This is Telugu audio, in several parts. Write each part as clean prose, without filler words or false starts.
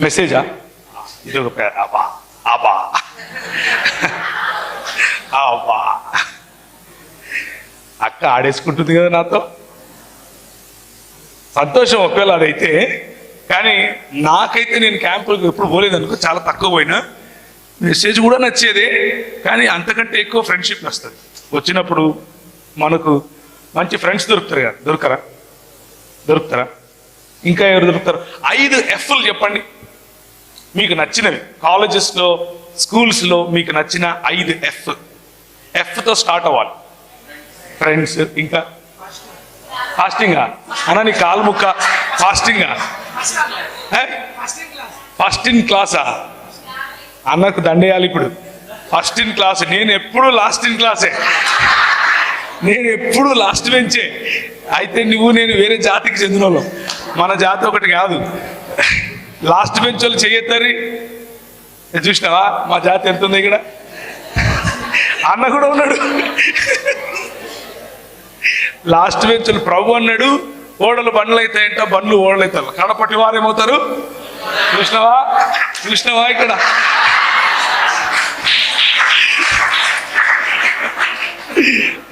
మెసేజా? ఇది ఒక అబ్బా అబ్బా అబ్బా అక్క ఆడేసుకుంటుంది కదా నాతో. సంతోషం ఒకవేళ అదైతే. కానీ నాకైతే నేను క్యాంపులకు ఎప్పుడు పోలేదనుకో, చాలా తక్కువ పోయినా. మెసేజ్ కూడా నచ్చేదే, కానీ అంతకంటే ఎక్కువ ఫ్రెండ్షిప్ వస్తుంది. వచ్చినప్పుడు మనకు మంచి ఫ్రెండ్స్ దొరుకుతారు కదా, దొరుకుతారా? ఇంకా ఎవరు దొరుకుతారు? 5 F'లు చెప్పండి మీకు నచ్చినవి. కాలేజెస్లో, స్కూల్స్లో మీకు నచ్చిన 5 Fతో స్టార్ట్ అవ్వాలి. ఫ్రెండ్స్, ఇంకా ఫాస్టింగా అన్న, నీ కాలు ముక్క ఫాస్టింగా? ఫస్ట్ ఇన్ క్లాసా? అన్నకు దండేయాలి ఇప్పుడు. First in class. నేను ఎప్పుడు లాస్ట్ ఇన్ క్లాసే, నేను ఎప్పుడు లాస్ట్ బెంచే. అయితే నువ్వు నేను వేరే జాతికి చెందిన వాళ్ళం, మన జాతి ఒకటి కాదు. లాస్ట్ బెంచ్ వాళ్ళు చెయ్యొద్దని చూసినావా? మా జాతి ఎంత ఉంది ఇక్కడ. అన్న కూడా ఉన్నాడు లాస్ట్ బెంచ్. ప్రభు అన్నాడు, ఓడలు బండ్లు అవుతాయంట, బండ్లు ఓడలు అవుతారు, కడపటి వారు ఏమవుతారు? చూసినావా ఇక్కడ?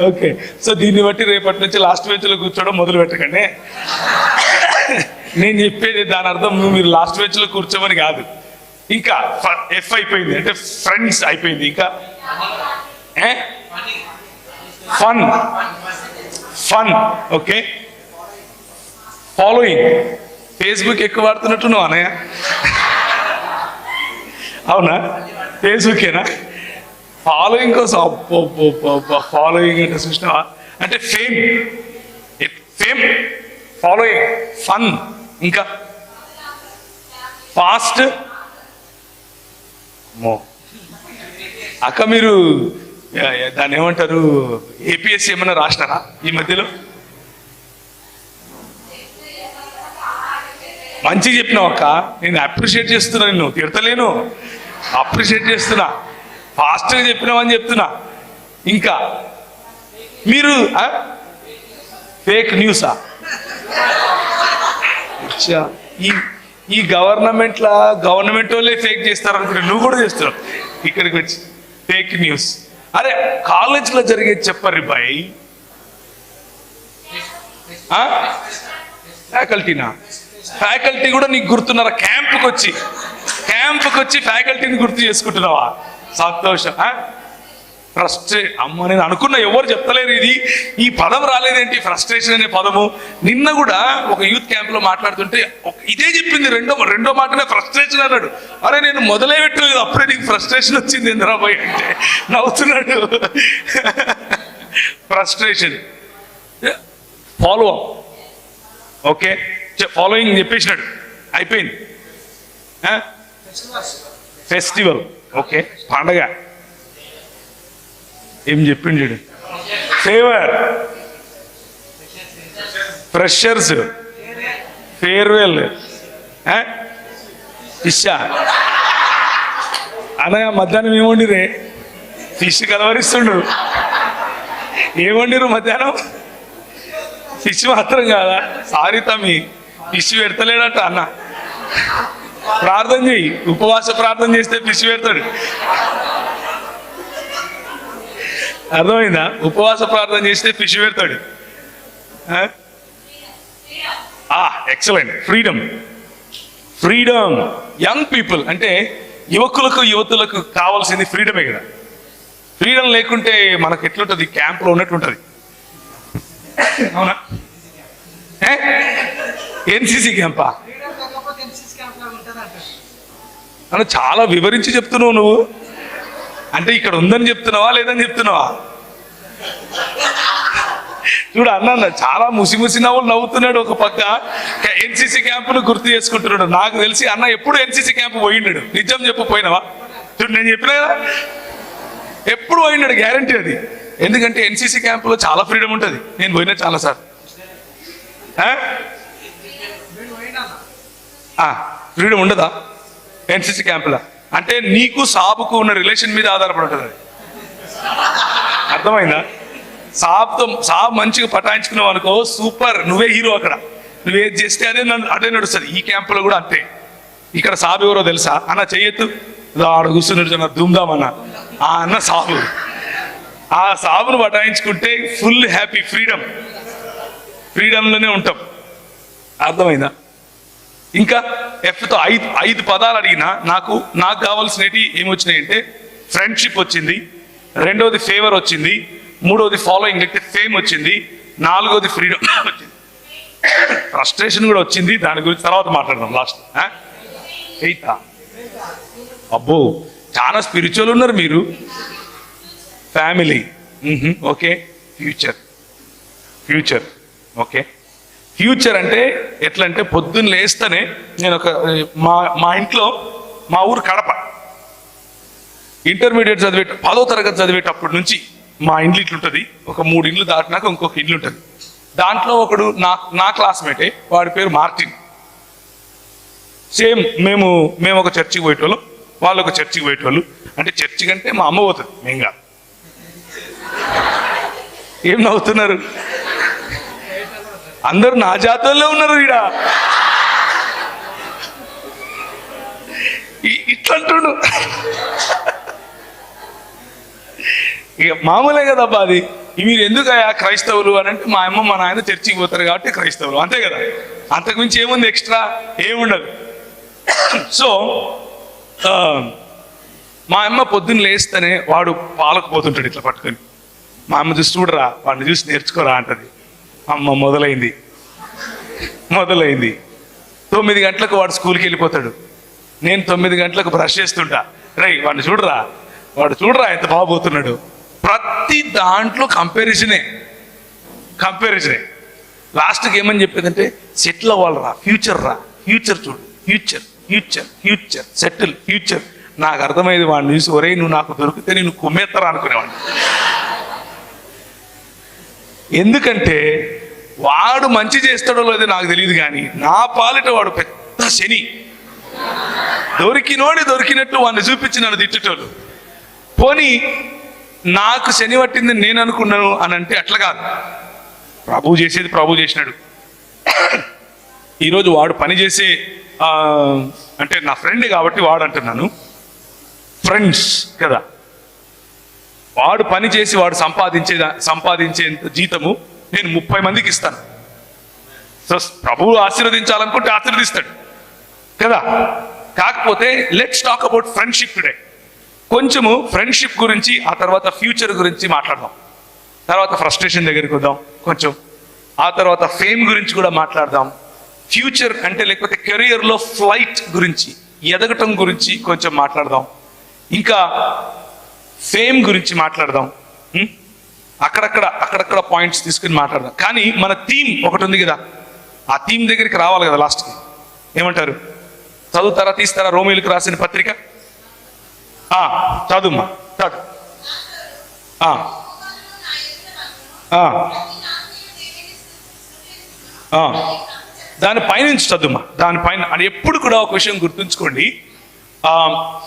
ఓకే, సో దీన్ని బట్టి రేపటి నుంచి లాస్ట్ బెంచ్లో కూర్చోవడం మొదలు పెట్టకండి. నేను చెప్పేది దాని అర్థం మీరు లాస్ట్ బెంచ్లో కూర్చోమని కాదు. ఇంకా F అయిపోయింది అంటే ఫ్రెండ్స్ అయిపోయింది. ఇంకా ఫన్. Okay, following. ఫేస్బుక్ ఎక్కువ వాడుతున్నట్టు నువ్వు అనయ్య? అవునా? ఫేస్బుకేనా? ఫాలోయింగ్ కోసం ఫాలోయింగ్ అంటే చూసినావా? అంటే ఫేమ్, ఫాలోయింగ్, ఫన్. ఇంకా ఫాస్ట్. అక్క మీరు దాన్ని ఏమంటారు, APSC ఏమన్నా రాసినారా ఈ మధ్యలో? మంచిగా చెప్పినావు అక్క, నేను అప్రిషియేట్ చేస్తున్నా, నిన్ను తిడతలేను, అప్రిషియేట్ చేస్తున్నా. ఫాస్ట్గా చెప్పినావని చెప్తున్నా. ఇంకా మీరు ఫేక్ న్యూసా? ఈ గవర్నమెంట్ వాళ్ళే ఫేక్ చేస్తారు అనుకుంటే నువ్వు కూడా చేస్తున్నావు ఇక్కడికి వచ్చి ఫేక్ న్యూస్. అరే కాలేజ్లో జరిగేది చెప్పరు బాయ్. ఫ్యాకల్టీ కూడా నీకు గుర్తున్నారా? క్యాంపుకి వచ్చి ఫ్యాకల్టీని గుర్తు చేసుకుంటున్నావా? సంతోషం. అమ్మ నేను అనుకున్నా ఎవరు చెప్తలేరు ఇది, ఈ పదం రాలేదేంటి, ఫ్రస్ట్రేషన్ అనే పదము. నిన్న కూడా ఒక యూత్ క్యాంప్ లో మాట్లాడుతుంటే ఇదే చెప్పింది, రెండో మాటనే ఫ్రస్ట్రేషన్ అన్నాడు. అరే నేను మొదలే పెట్టలేదు, అప్పుడే నీకు ఫ్రస్ట్రేషన్ వచ్చింది ఇంద్రాబాయ్ అంటే నవ్వుతున్నాడు. Frustration. Follow up. Okay, following చెప్పేసినాడు, అయిపోయింది. ఫెస్టివల్. ఓకే, పండగ. ఏం చెప్పిండు? Favour, freshers, farewell, fish. అనగా మధ్యాహ్నం ఏమండిరే? ఫిష్ కలవరిస్తుండ్రు. ఏమండిరు మధ్యాహ్నం? ఫిష్ మాత్రం కాదా? సారీ తమ్మి, ఫిష్ పెడతలేడట అన్న. ప్రార్థన చెయ్యి, ఉపవాస ప్రార్థన చేస్తే ఫిష్ పెడతాడు. అర్థమైందా? ఉపవాస ప్రార్థన చేస్తే ఫిష్ పెడతాడు. ఎక్సలెంట్. ఫ్రీడమ్. యంగ్ పీపుల్ అంటే యువతులకు కావాల్సింది ఫ్రీడమే కదా. ఫ్రీడమ్ లేకుంటే మనకు ఎట్లుంటుంది? క్యాంప్లో ఉన్నట్టు ఉంటుంది. అవునా? NCC CAMPA? అని చాలా వివరించి చెప్తున్నావు నువ్వు. అంటే ఇక్కడ ఉందని చెప్తున్నావా లేదని చెప్తున్నావా? చూడు అన్న చాలా ముసి నవ్వులు నవ్వుతున్నాడు. ఒక పక్క NCC క్యాంపును గుర్తు చేసుకుంటున్నాడు. నాకు తెలిసి అన్న ఎప్పుడు NCC క్యాంపు పోయిండాడు. నిజం చెప్పు, పోయినావా? చూడు నేను చెప్పినా కదా, ఎప్పుడు పోయినాడు, గ్యారంటీ అది. ఎందుకంటే NCC క్యాంపులో చాలా ఫ్రీడమ్ ఉంటుంది. నేను పోయినా చాలా సార్. ఫ్రీడమ్ ఉండదా NCC క్యాంపులో? అంటే నీకు సాబుకు ఉన్న రిలేషన్ మీద ఆధారపడి ఉంటుంది అది. అర్థమైందా? సాబ్ మంచిగా పటాయించుకున్నావు అనుకో, సూపర్, నువ్వే హీరో. అక్కడ నువ్వేది చేస్తే అదే నడుస్తుంది. ఈ క్యాంపులో కూడా అంతే. ఇక్కడ సాబు ఎవరో తెలుసా అన్న చెయ్యొద్దు, ఆడ కూర్చుని ధూమ్ధామన్న ఆ అన్న సాబు. ఆ సాబును బటాయించుకుంటే ఫుల్ హ్యాపీ, ఫ్రీడమ్లోనే ఉంటాం. అర్థమైందా? ఇంకా ఎఫ్తో ఐదు పదాలు అడిగినా నాకు కావాల్సినవి ఏమొచ్చినాయంటే ఫ్రెండ్షిప్ వచ్చింది, రెండవది ఫేవర్ వచ్చింది, మూడవది ఫాలోయింగ్ అంటే ఫేమ్ వచ్చింది, నాలుగవది ఫ్రీడమ్ వచ్చింది, ఫ్రస్ట్రేషన్ కూడా వచ్చింది. దాని గురించి తర్వాత మాట్లాడదాం లాస్ట్. ఎయితా? అబ్బో చాలా స్పిరిచువల్ ఉన్నారు మీరు. Family, okay. Future okay. Future అంటే ఎట్లా అంటే పొద్దున్న లేస్తేనే నేను మా ఇంట్లో, మా ఊరు కడప, ఇంటర్మీడియట్ 10వ తరగతి చదివేటప్పటి నుంచి మా ఇండ్లు ఇట్లుంటుంది. ఒక 3 ఇండ్లు దాటినాక ఇంకొక ఇల్లు ఉంటుంది. దాంట్లో ఒకడు నా క్లాస్మేటే, వాడి పేరు మార్టిన్. సేమ్ మేము ఒక చర్చికి పోయేటోళ్ళు, వాళ్ళు ఒక చర్చికి పోయేటోళ్ళు. అంటే చర్చి కంటే మా అమ్మ పోతుంది, మేము కాదు. ఏం నవ్వుతున్నారు? అందరూ నా జాతరలో ఉన్నారు ఈడ. ఇట్లంటుండు. ఇక మామూలే కదబ్బా అది. మీరు ఎందుకయ్యా క్రైస్తవులు అని అంటే, మా అమ్మ మా నాయన చర్చికి పోతారు కాబట్టి క్రైస్తవులు, అంతే కదా. అంతకుమించి ఏముంది, ఎక్స్ట్రా ఏముండదు. సో మా అమ్మ పొద్దున్న లేస్తేనే వాడు పాలకు పోతుంటాడు ఇట్లా పట్టుకొని. మా అమ్మ చూసి చూడరా, వాడిని చూసి నేర్చుకోరా అంటది. అమ్మ మొదలైంది. 9 గంటలకు వాడు స్కూల్కి వెళ్ళిపోతాడు. నేను 9 గంటలకు బ్రష్ చేస్తుంటా. వాడిని చూడరా, ఎంత బాగుపోతున్నాడు. ప్రతి దాంట్లో కంపారిజనే. లాస్ట్కి ఏమని చెప్పేదంటే, సెటిల్ అవ్వాలరా, ఫ్యూచర్ చూడు, ఫ్యూచర్ సెటిల్, ఫ్యూచర్. నాకు అర్థమైంది వాడిని చూసి, ఒరే నువ్వు నాకు దొరికితే నేను కుమ్మేస్తారా అనుకునేవాడిని. ఎందుకంటే వాడు మంచి చేస్తాడో లేదో నాకు తెలియదు, కానీ నా పాలిట వాడు పెద్ద శని. దొరికినట్లు వాడిని చూపించి నన్ను తిట్టేటోళ్ళు. పోనీ నాకు శని పట్టిందని నేను అనుకున్నాను అని అంటే అట్లా కాదు. ప్రభు చేసేది ప్రభు చేసినాడు. ఈరోజు వాడు పని చేసే అంటే నా ఫ్రెండ్ కాబట్టి వాడు అంటున్నాను, ఫ్రెండ్స్ కదా. వాడు పని చేసి వాడు సంపాదించేంత జీతము నేను 30 మందికి ఇస్తాను. సో ప్రభువు ఆశీర్వదించాలనుకుంటే ఆశీర్వదిస్తాడు కదా. కాకపోతే let's talk about friendship today. కొంచెము ఫ్రెండ్షిప్ గురించి, ఆ తర్వాత ఫ్యూచర్ గురించి మాట్లాడదాం. తర్వాత ఫ్రస్ట్రేషన్ దగ్గరికి వద్దాం కొంచెం. ఆ తర్వాత ఫేమ్ గురించి కూడా మాట్లాడదాం. ఫ్యూచర్ అంటే లేకపోతే కెరియర్లో ఫ్లైట్ గురించి, ఎదగటం గురించి కొంచెం మాట్లాడదాం. ఇంకా ఫేమ్ గురించి మాట్లాడదాం. అక్కడక్కడ పాయింట్స్ తీసుకుని మాట్లాడదాం. కానీ మన థీమ్ ఒకటి ఉంది కదా, ఆ థీమ్ దగ్గరికి రావాలి కదా లాస్ట్కి. ఏమంటారు? చదువుతారా, తీస్తారా? రోమిలకు రాసిన పత్రిక చదువుమా, చదువు. దానిపైనుంచి చదువుమా. దానిపైన అని ఎప్పుడు కూడా ఒక విషయం గుర్తుంచుకోండి,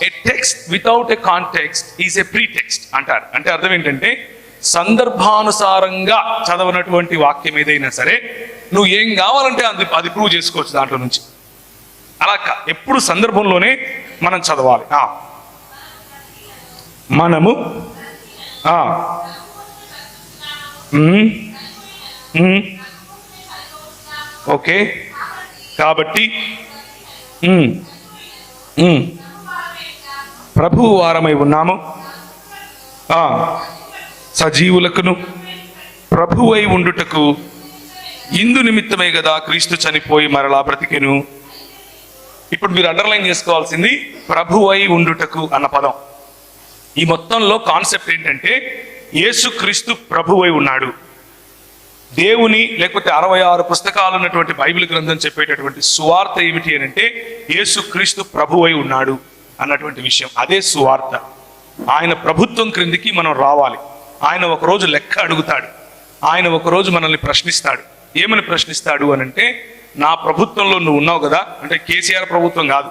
a text without a context is a pretext అంటారు. అంటే అర్థం ఏంటంటే, సందర్భానుసారంగా చదవనటువంటి వాక్యం ఏదైనా సరే నువ్వు ఏం కావాలంటే అది ప్రూవ్ చేసుకోవచ్చు దాంట్లో నుంచి. అలా ఎప్పుడు సందర్భంలోనే మనం చదవాలి. మనము ఓకే. కాబట్టి ప్రభువు వారమై ఉన్నాము, సజీవులకును ప్రభువై ఉండుటకు ఇందు నిమిత్తమే కదా క్రీస్తు చనిపోయి మరలా బ్రతికెను. ఇప్పుడు మీరు అండర్లైన్ చేసుకోవాల్సింది ప్రభువై ఉండుటకు అన్న పదం. ఈ మొత్తంలో కాన్సెప్ట్ ఏంటంటే, యేసుక్రీస్తు ప్రభువై ఉన్నాడు. దేవుని లేకపోతే 66 పుస్తకాలు ఉన్నటువంటి బైబిల్ గ్రంథం చెప్పేటటువంటి సువార్త ఏమిటి అని అంటే, యేసుక్రీస్తు ప్రభువై ఉన్నాడు అన్నటువంటి విషయం. అదే సువార్త. ఆయన ప్రభుత్వం క్రిందికి మనం రావాలి. ఆయన ఒకరోజు లెక్క అడుగుతాడు. ఆయన ఒకరోజు మనల్ని ప్రశ్నిస్తాడు. ఏమని ప్రశ్నిస్తాడు అని అంటే, నా ప్రభుత్వంలో నువ్వు ఉన్నావు కదా, అంటే కేసీఆర్ ప్రభుత్వం కాదు,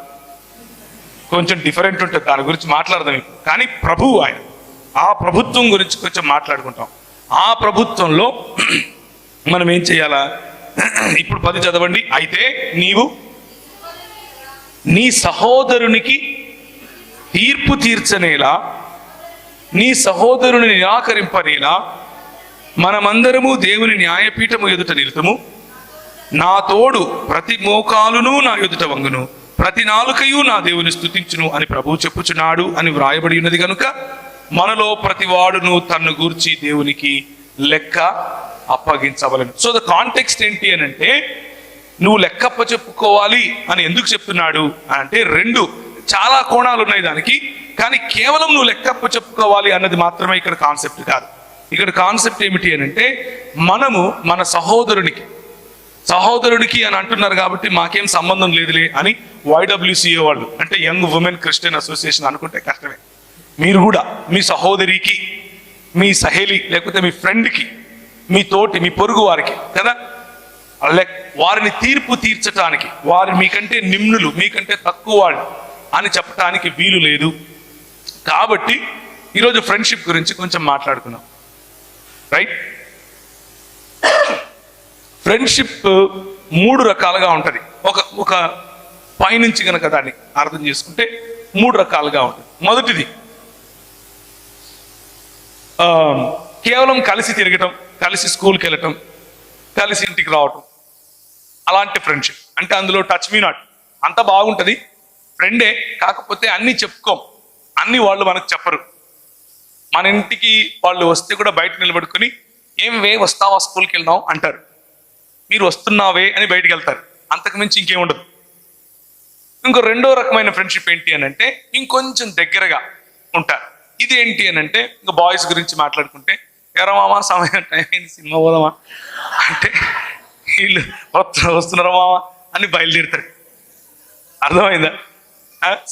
కొంచెం డిఫరెంట్ ఉంటుంది, దాని గురించి మాట్లాడదాం ఇప్పుడు. కానీ ప్రభువు ఆయన, ఆ ప్రభుత్వం గురించి కొంచెం మాట్లాడుకుంటాం. ఆ ప్రభుత్వంలో మనం ఏం చేయాలా? ఇప్పుడు 10 చదవండి. అయితే నీవు నీ సహోదరునికి తీర్పు తీర్చనేలా, నీ సహోదరుని నిరాకరింపనేలా మనమందరము దేవుని న్యాయపీఠము ఎదుట నిలుతుము. నా తోడు ప్రతి మోకాలును నా ఎదుట వంగును, ప్రతి నాలుకయు నా దేవుని స్తుతించును అని ప్రభువు చెప్పుచున్నాడు అని వ్రాయబడి ఉన్నది కనుక మనలో ప్రతి వాడును తన్ను గూర్చి దేవునికి లెక్క అప్పగించవలను. సో ద కాంటెక్స్ట్ ఏంటి అని అంటే, నువ్వు లెక్కప్ప చెప్పుకోవాలి అని ఎందుకు చెప్తున్నాడు అంటే, రెండు చాలా కోణాలు ఉన్నాయి దానికి, కానీ కేవలం నువ్వు లెక్కప్ప చెప్పుకోవాలి అన్నది మాత్రమే ఇక్కడ కాన్సెప్ట్ కాదు. ఇక్కడ కాన్సెప్ట్ ఏమిటి అని అంటే, మనము మన సహోదరుడికి అని అంటున్నారు కాబట్టి మాకేం సంబంధం లేదులే అని YWCA వాళ్ళు, అంటే యంగ్ ఉమెన్ క్రిస్టియన్ అసోసియేషన్ అనుకుంటే కష్టమే. మీరు కూడా మీ సహోదరికి, మీ సహేలి, లేకపోతే మీ ఫ్రెండ్కి, మీ తోటి, మీ పొరుగు వారికి కదా, వారిని తీర్పు తీర్చడానికి, వారు మీకంటే నిమ్నులు, మీకంటే తక్కువ వాళ్ళు అని చెప్పడానికి వీలు లేదు. కాబట్టి ఈరోజు ఫ్రెండ్షిప్ గురించి కొంచెం మాట్లాడుకున్నాం, రైట్? ఫ్రెండ్షిప్ 3 రకాలుగా ఉంటుంది. ఒక పైనుంచి కనుక దాన్ని అర్థం చేసుకుంటే 3 రకాలుగా ఉంటుంది. మొదటిది కేవలం కలిసి తిరగటం, కలిసి స్కూల్కి వెళ్ళటం, కలిసి ఇంటికి రావటం, అలాంటి ఫ్రెండ్షిప్. అంటే అందులో టచ్ మీ నాట్, అంతా బాగుంటుంది, ఫ్రెండే, కాకపోతే అన్నీ చెప్పుకోం, అన్నీ వాళ్ళు మనకు చెప్పరు. మన ఇంటికి వాళ్ళు వస్తే కూడా బయట నిలబడుకొని ఏం వే వస్తావా స్కూల్కి వెళ్దాం అంటారు, మీరు వస్తున్నావే అని బయటికి వెళ్తారు, అంతకు మించి ఇంకేముండదు. ఇంకో రెండో రకమైన ఫ్రెండ్షిప్ ఏంటి అని అంటే, ఇంకొంచెం దగ్గరగా ఉంటారు. ఇది ఏంటి అని అంటే, ఇంకా బాయ్స్ గురించి మాట్లాడుకుంటే, ఎరా మామా సమయం టైం అయింది సినిమా పోదామా అంటే వీళ్ళు వస్తున్నారా మామా అని బయలుదేరుతారు. అర్థమైందా?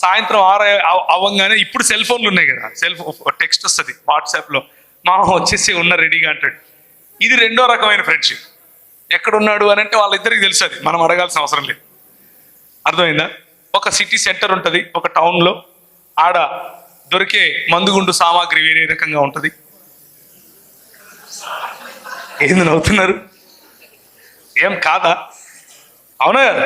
సాయంత్రం 6 అవ్వగానే ఇప్పుడు సెల్ ఫోన్లు ఉన్నాయి కదా, టెక్స్ట్ వస్తుంది వాట్సాప్లో, మామ వచ్చేసి ఉన్న రెడీగా అంటాడు. ఇది రెండో రకమైన ఫ్రెండ్షిప్. ఎక్కడున్నాడు అని అంటే వాళ్ళిద్దరికి తెలుసు, అది మనం అడగాల్సిన అవసరం లేదు. అర్థమైందా? ఒక సిటీ సెంటర్ ఉంటుంది ఒక టౌన్లో, ఆడ దొరికే మందుగుండు సామాగ్రి వేరే రకంగా ఉంటుంది. ఏంది నవ్వుతున్నారు? ఏం కాదా? అవునా కదా?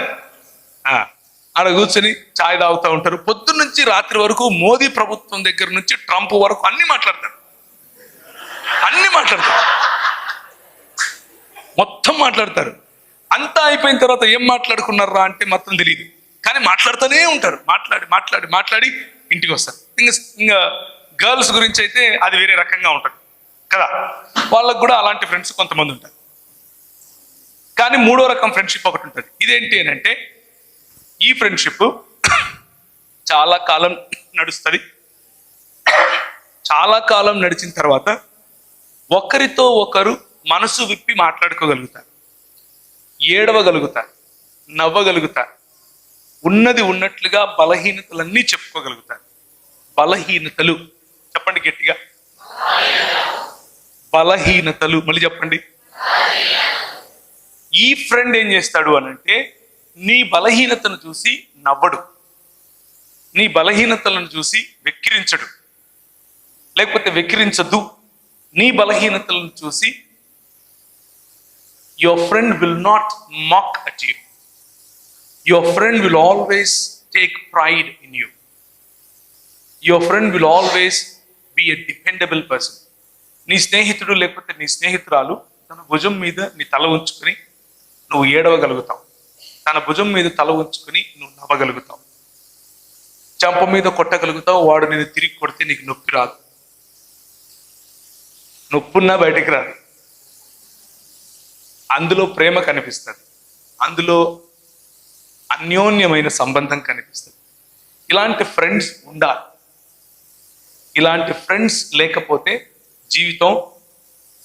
ఆడ కూర్చొని ఛాయ్ తాగుతూ ఉంటారు. పొద్దున్న నుంచి రాత్రి వరకు మోదీ ప్రభుత్వం దగ్గర నుంచి ట్రంప్ వరకు అన్ని మాట్లాడతారు, మొత్తం మాట్లాడతారు. అంతా అయిపోయిన తర్వాత ఏం మాట్లాడుకున్నారా అంటే మాత్రం తెలియదు, కానీ మాట్లాడుతూనే ఉంటారు. మాట్లాడి ఇంటికి వస్తారు. ఇంకా గర్ల్స్ గురించి అయితే అది వేరే రకంగా ఉంటుంది కదా, వాళ్ళకు కూడా అలాంటి ఫ్రెండ్స్ కొంతమంది ఉంటారు. కానీ 3వ రకం ఫ్రెండ్షిప్ ఒకటి ఉంటుంది. ఇదేంటి అని అంటే, ఈ ఫ్రెండ్షిప్ చాలా కాలం నడుస్తుంది. చాలా కాలం నడిచిన తర్వాత ఒకరితో ఒకరు మనసు విప్పి మాట్లాడుకోగలుగుతారు, ఏడవగలుగుతారు, నవ్వగలుగుతారు, ఉన్నది ఉన్నట్లుగా బలహీనతలన్నీ చెప్పుకోగలుగుతారు. బలహీనతలు చెప్పండి గట్టిగా, బలహీనతలు. మళ్ళీ చెప్పండి. ఈ ఫ్రెండ్ ఏం చేస్తాడు అనంటే, నీ బలహీనతను చూసి నవ్వడు, నీ బలహీనతలను చూసి వెక్కిరించడు, లేకపోతే వెక్కిరించదు. నీ బలహీనతలను చూసి your friend will not mock at you. Your friend will always take pride in you. Your friend will always be a dependable person. నీ స్నేహితుడు లేకపోతే నీ స్నేహితురాలు తన భుజం మీద నీ తల ఉంచుకొని నువ్వు ఏడవగలుగుతావు, తన భుజం మీద తల ఉంచుకొని నువ్వు నవ్వగలుగుతావు, చంప మీద కొట్టగలుగుతావు. వాడు నేను తిరిగి కొడితే నీకు నొప్పి రాదు, నొప్పున్నా బయటికి రాదు. అందులో ప్రేమ కనిపిస్తుంది, అందులో అన్యోన్యమైన సంబంధం కనిపిస్తుంది. ఇలాంటి ఫ్రెండ్స్ ఉండాలి. ఇలాంటి ఫ్రెండ్స్ లేకపోతే జీవితం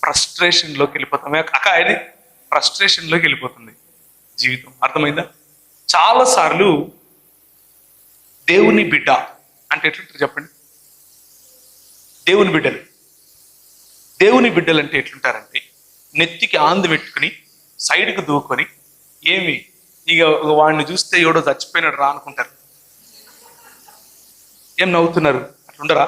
ఫ్రస్ట్రేషన్లోకి వెళ్ళిపోతాం. అది ఫ్రస్ట్రేషన్లోకి వెళ్ళిపోతుంది జీవితం. అర్థమైందా? చాలాసార్లు దేవుని బిడ్డ అంటే ఎట్లుంటారు చెప్పండి? దేవుని బిడ్డలు అంటే ఎట్లుంటారంటే, నెత్తికి ఆందు పెట్టుకుని సైడ్కి దూకొని, ఏమి ఇక వాడిని చూస్తే ఎవడో చచ్చిపోయినాడు రా అనుకుంటారు. ఏం నవ్వుతున్నారు? అట్లుండరా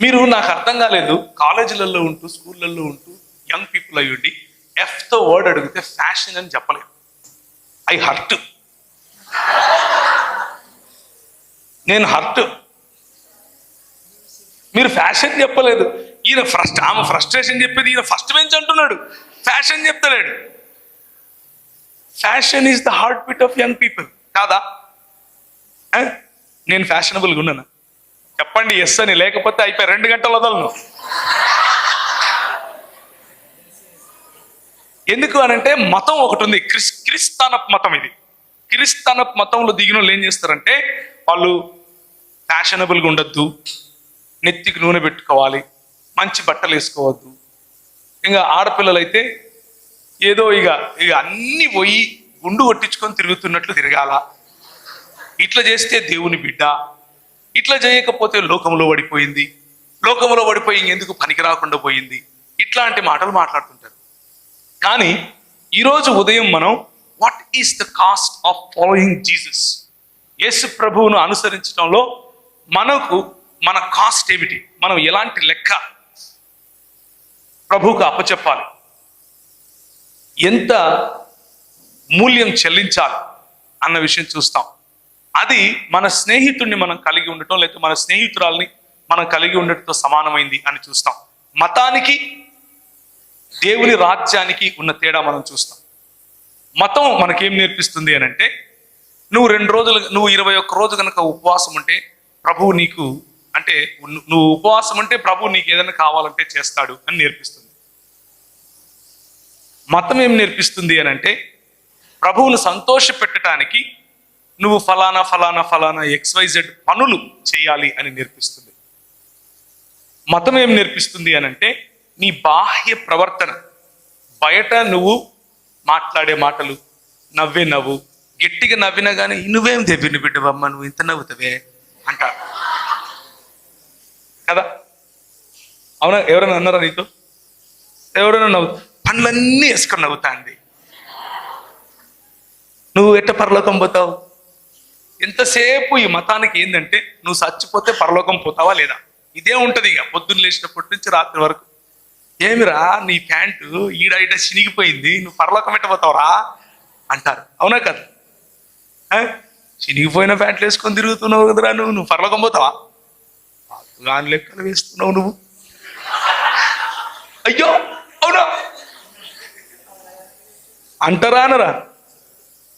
మీరు? నాకు అర్థం కాలేదు. కాలేజీలలో ఉంటూ, స్కూళ్ళల్లో ఉంటూ యంగ్ పీపుల్ అయ్యుండి ఎఫ్తో వర్డ్ అడిగితే ఫ్యాషన్ అని చెప్పలేదు. I hurt. నేను హర్ట్. మీరు ఫ్యాషన్ చెప్పలేదు. ఈయన ఆమె ఫ్రస్ట్రేషన్ చెప్పేది ఈయన ఫస్ట్ బెంచ్ అంటున్నాడు, ఫ్యాషన్ చెప్తలేడు. Fashion is the heart beat of young people కాదా? నేను ఫ్యాషనబుల్గా ఉన్నాను చెప్పండి ఎస్ అని, లేకపోతే అయిపోయి 2 గంటలు వదలను. ఎందుకు అనంటే మతం ఒకటి ఉంది, క్రిస్తానప్ మతం. ఇది క్రిస్తానప్ మతంలో దిగిన వాళ్ళు ఏం చేస్తారంటే వాళ్ళు ఫ్యాషనబుల్గా ఉండొద్దు, నెత్తికి నూనె పెట్టుకోవాలి, మంచి బట్టలు వేసుకోవద్దు. ఇంకా ఆడపిల్లలు అయితే ఏదో ఇక అన్ని పోయి గుండు కొట్టించుకొని తిరుగుతున్నట్లు తిరగాల. ఇట్లా చేస్తే దేవుని బిడ్డ, ఇట్లా చేయకపోతే లోకంలో పడిపోయింది, లోకంలో పడిపోయి ఇంకెందుకు పనికి రాకుండా పోయింది, ఇట్లాంటి మాటలు మాట్లాడుతుంటారు. కానీ ఈరోజు ఉదయం మనం what is the cost of following Jesus, యేసు ప్రభువును అనుసరించడంలో మన కాస్ట్ ఏమిటి, మనం ఎలాంటి లెక్క ప్రభువుకు అప్పచెప్పాలి, ఎంత మూల్యం చెల్లించాలి అన్న విషయం చూస్తాం. అది మన స్నేహితుడిని మనం కలిగి ఉండటం, లేకపోతే మన స్నేహితురాల్ని మనం కలిగి ఉండటంతో సమానమైంది అని చూస్తాం. మతానికి దేవుని రాజ్యానికి ఉన్న తేడా మనం చూస్తాం. మతం మనకేం నేర్పిస్తుంది అని అంటే, నువ్వు 21 రోజు కనుక ఉపవాసం ఉంటే ప్రభువు నీకు అంటే నువ్వు ఉపవాసం ఉంటే ప్రభువు నీకు ఏదైనా కావాలంటే చేస్తాడు అని నేర్పిస్తుంది. మతం ఏం నేర్పిస్తుంది అని అంటే, ప్రభువును సంతోష పెట్టడానికి నువ్వు ఫలానా ఫలానా ఫలానా XYZ పనులు చేయాలి అని నేర్పిస్తుంది. మతం ఏం నేర్పిస్తుంది అని అంటే, నీ బాహ్య ప్రవర్తన, బయట నువ్వు మాట్లాడే మాటలు, నవ్వే నవ్వు, గట్టిగా నవ్వినా కానీ నువ్వేం దెబ్బిని బిడ్డవమ్మ నువ్వు ఇంత నవ్వుతావే అంటారు కదా. అవునా? ఎవరైనా అన్నారా నీతో? ఎవరైనా పండ్లన్నీ వేసుకొని నవ్వుతా అండి. నువ్వు ఎట్ట పరలోకం పోతావు? ఎంతసేపు ఈ మతానికి ఏంటంటే నువ్వు చచ్చిపోతే పరలోకం పోతావా లేదా, ఇదే ఉంటది. ఇక పొద్దున్న లేచినప్పటి నుంచి రాత్రి వరకు, ఏమిరా నీ ప్యాంటు ఈడ చినిగిపోయింది, నువ్వు పరలోకం ఎట్టపోతావురా అంటారు. అవునా కదా? చినిగిపోయిన ప్యాంట్లు వేసుకొని తిరుగుతున్నావు కదరా, నువ్వు పరలోకం పోతావా? గాని లెక్కలు వేస్తున్నావు నువ్వు. అయ్యో అవునా అంటారా అనరా?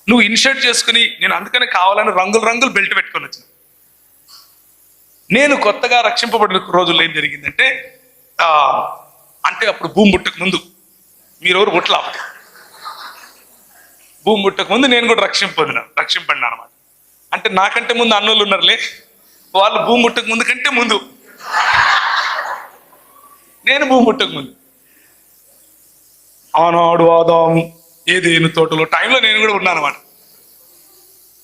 నువ్వు ఇన్షర్ట్ చేసుకుని, నేను అందుకనే కావాలని రంగులు బెల్ట్ పెట్టుకొని వచ్చిన. నేను కొత్తగా రక్షింపబడిన రోజుల్లో ఏం జరిగిందంటే, అంటే అప్పుడు భూమి పుట్టక ముందు, మీరెవరు పుట్టలా, భూమి పుట్టక ముందు నేను కూడా రక్షింపడినా అనమాట. అంటే నాకంటే ముందు అన్నోళ్ళు ఉన్నారులే, వాళ్ళు భూమి పుట్టక ముందు కంటే ముందు, నేను భూమి పుట్టక ముందు. ఆనాడు ఆదాము ఏదేను తోటలో టైంలో నేను కూడా ఉన్నాను అనమాట.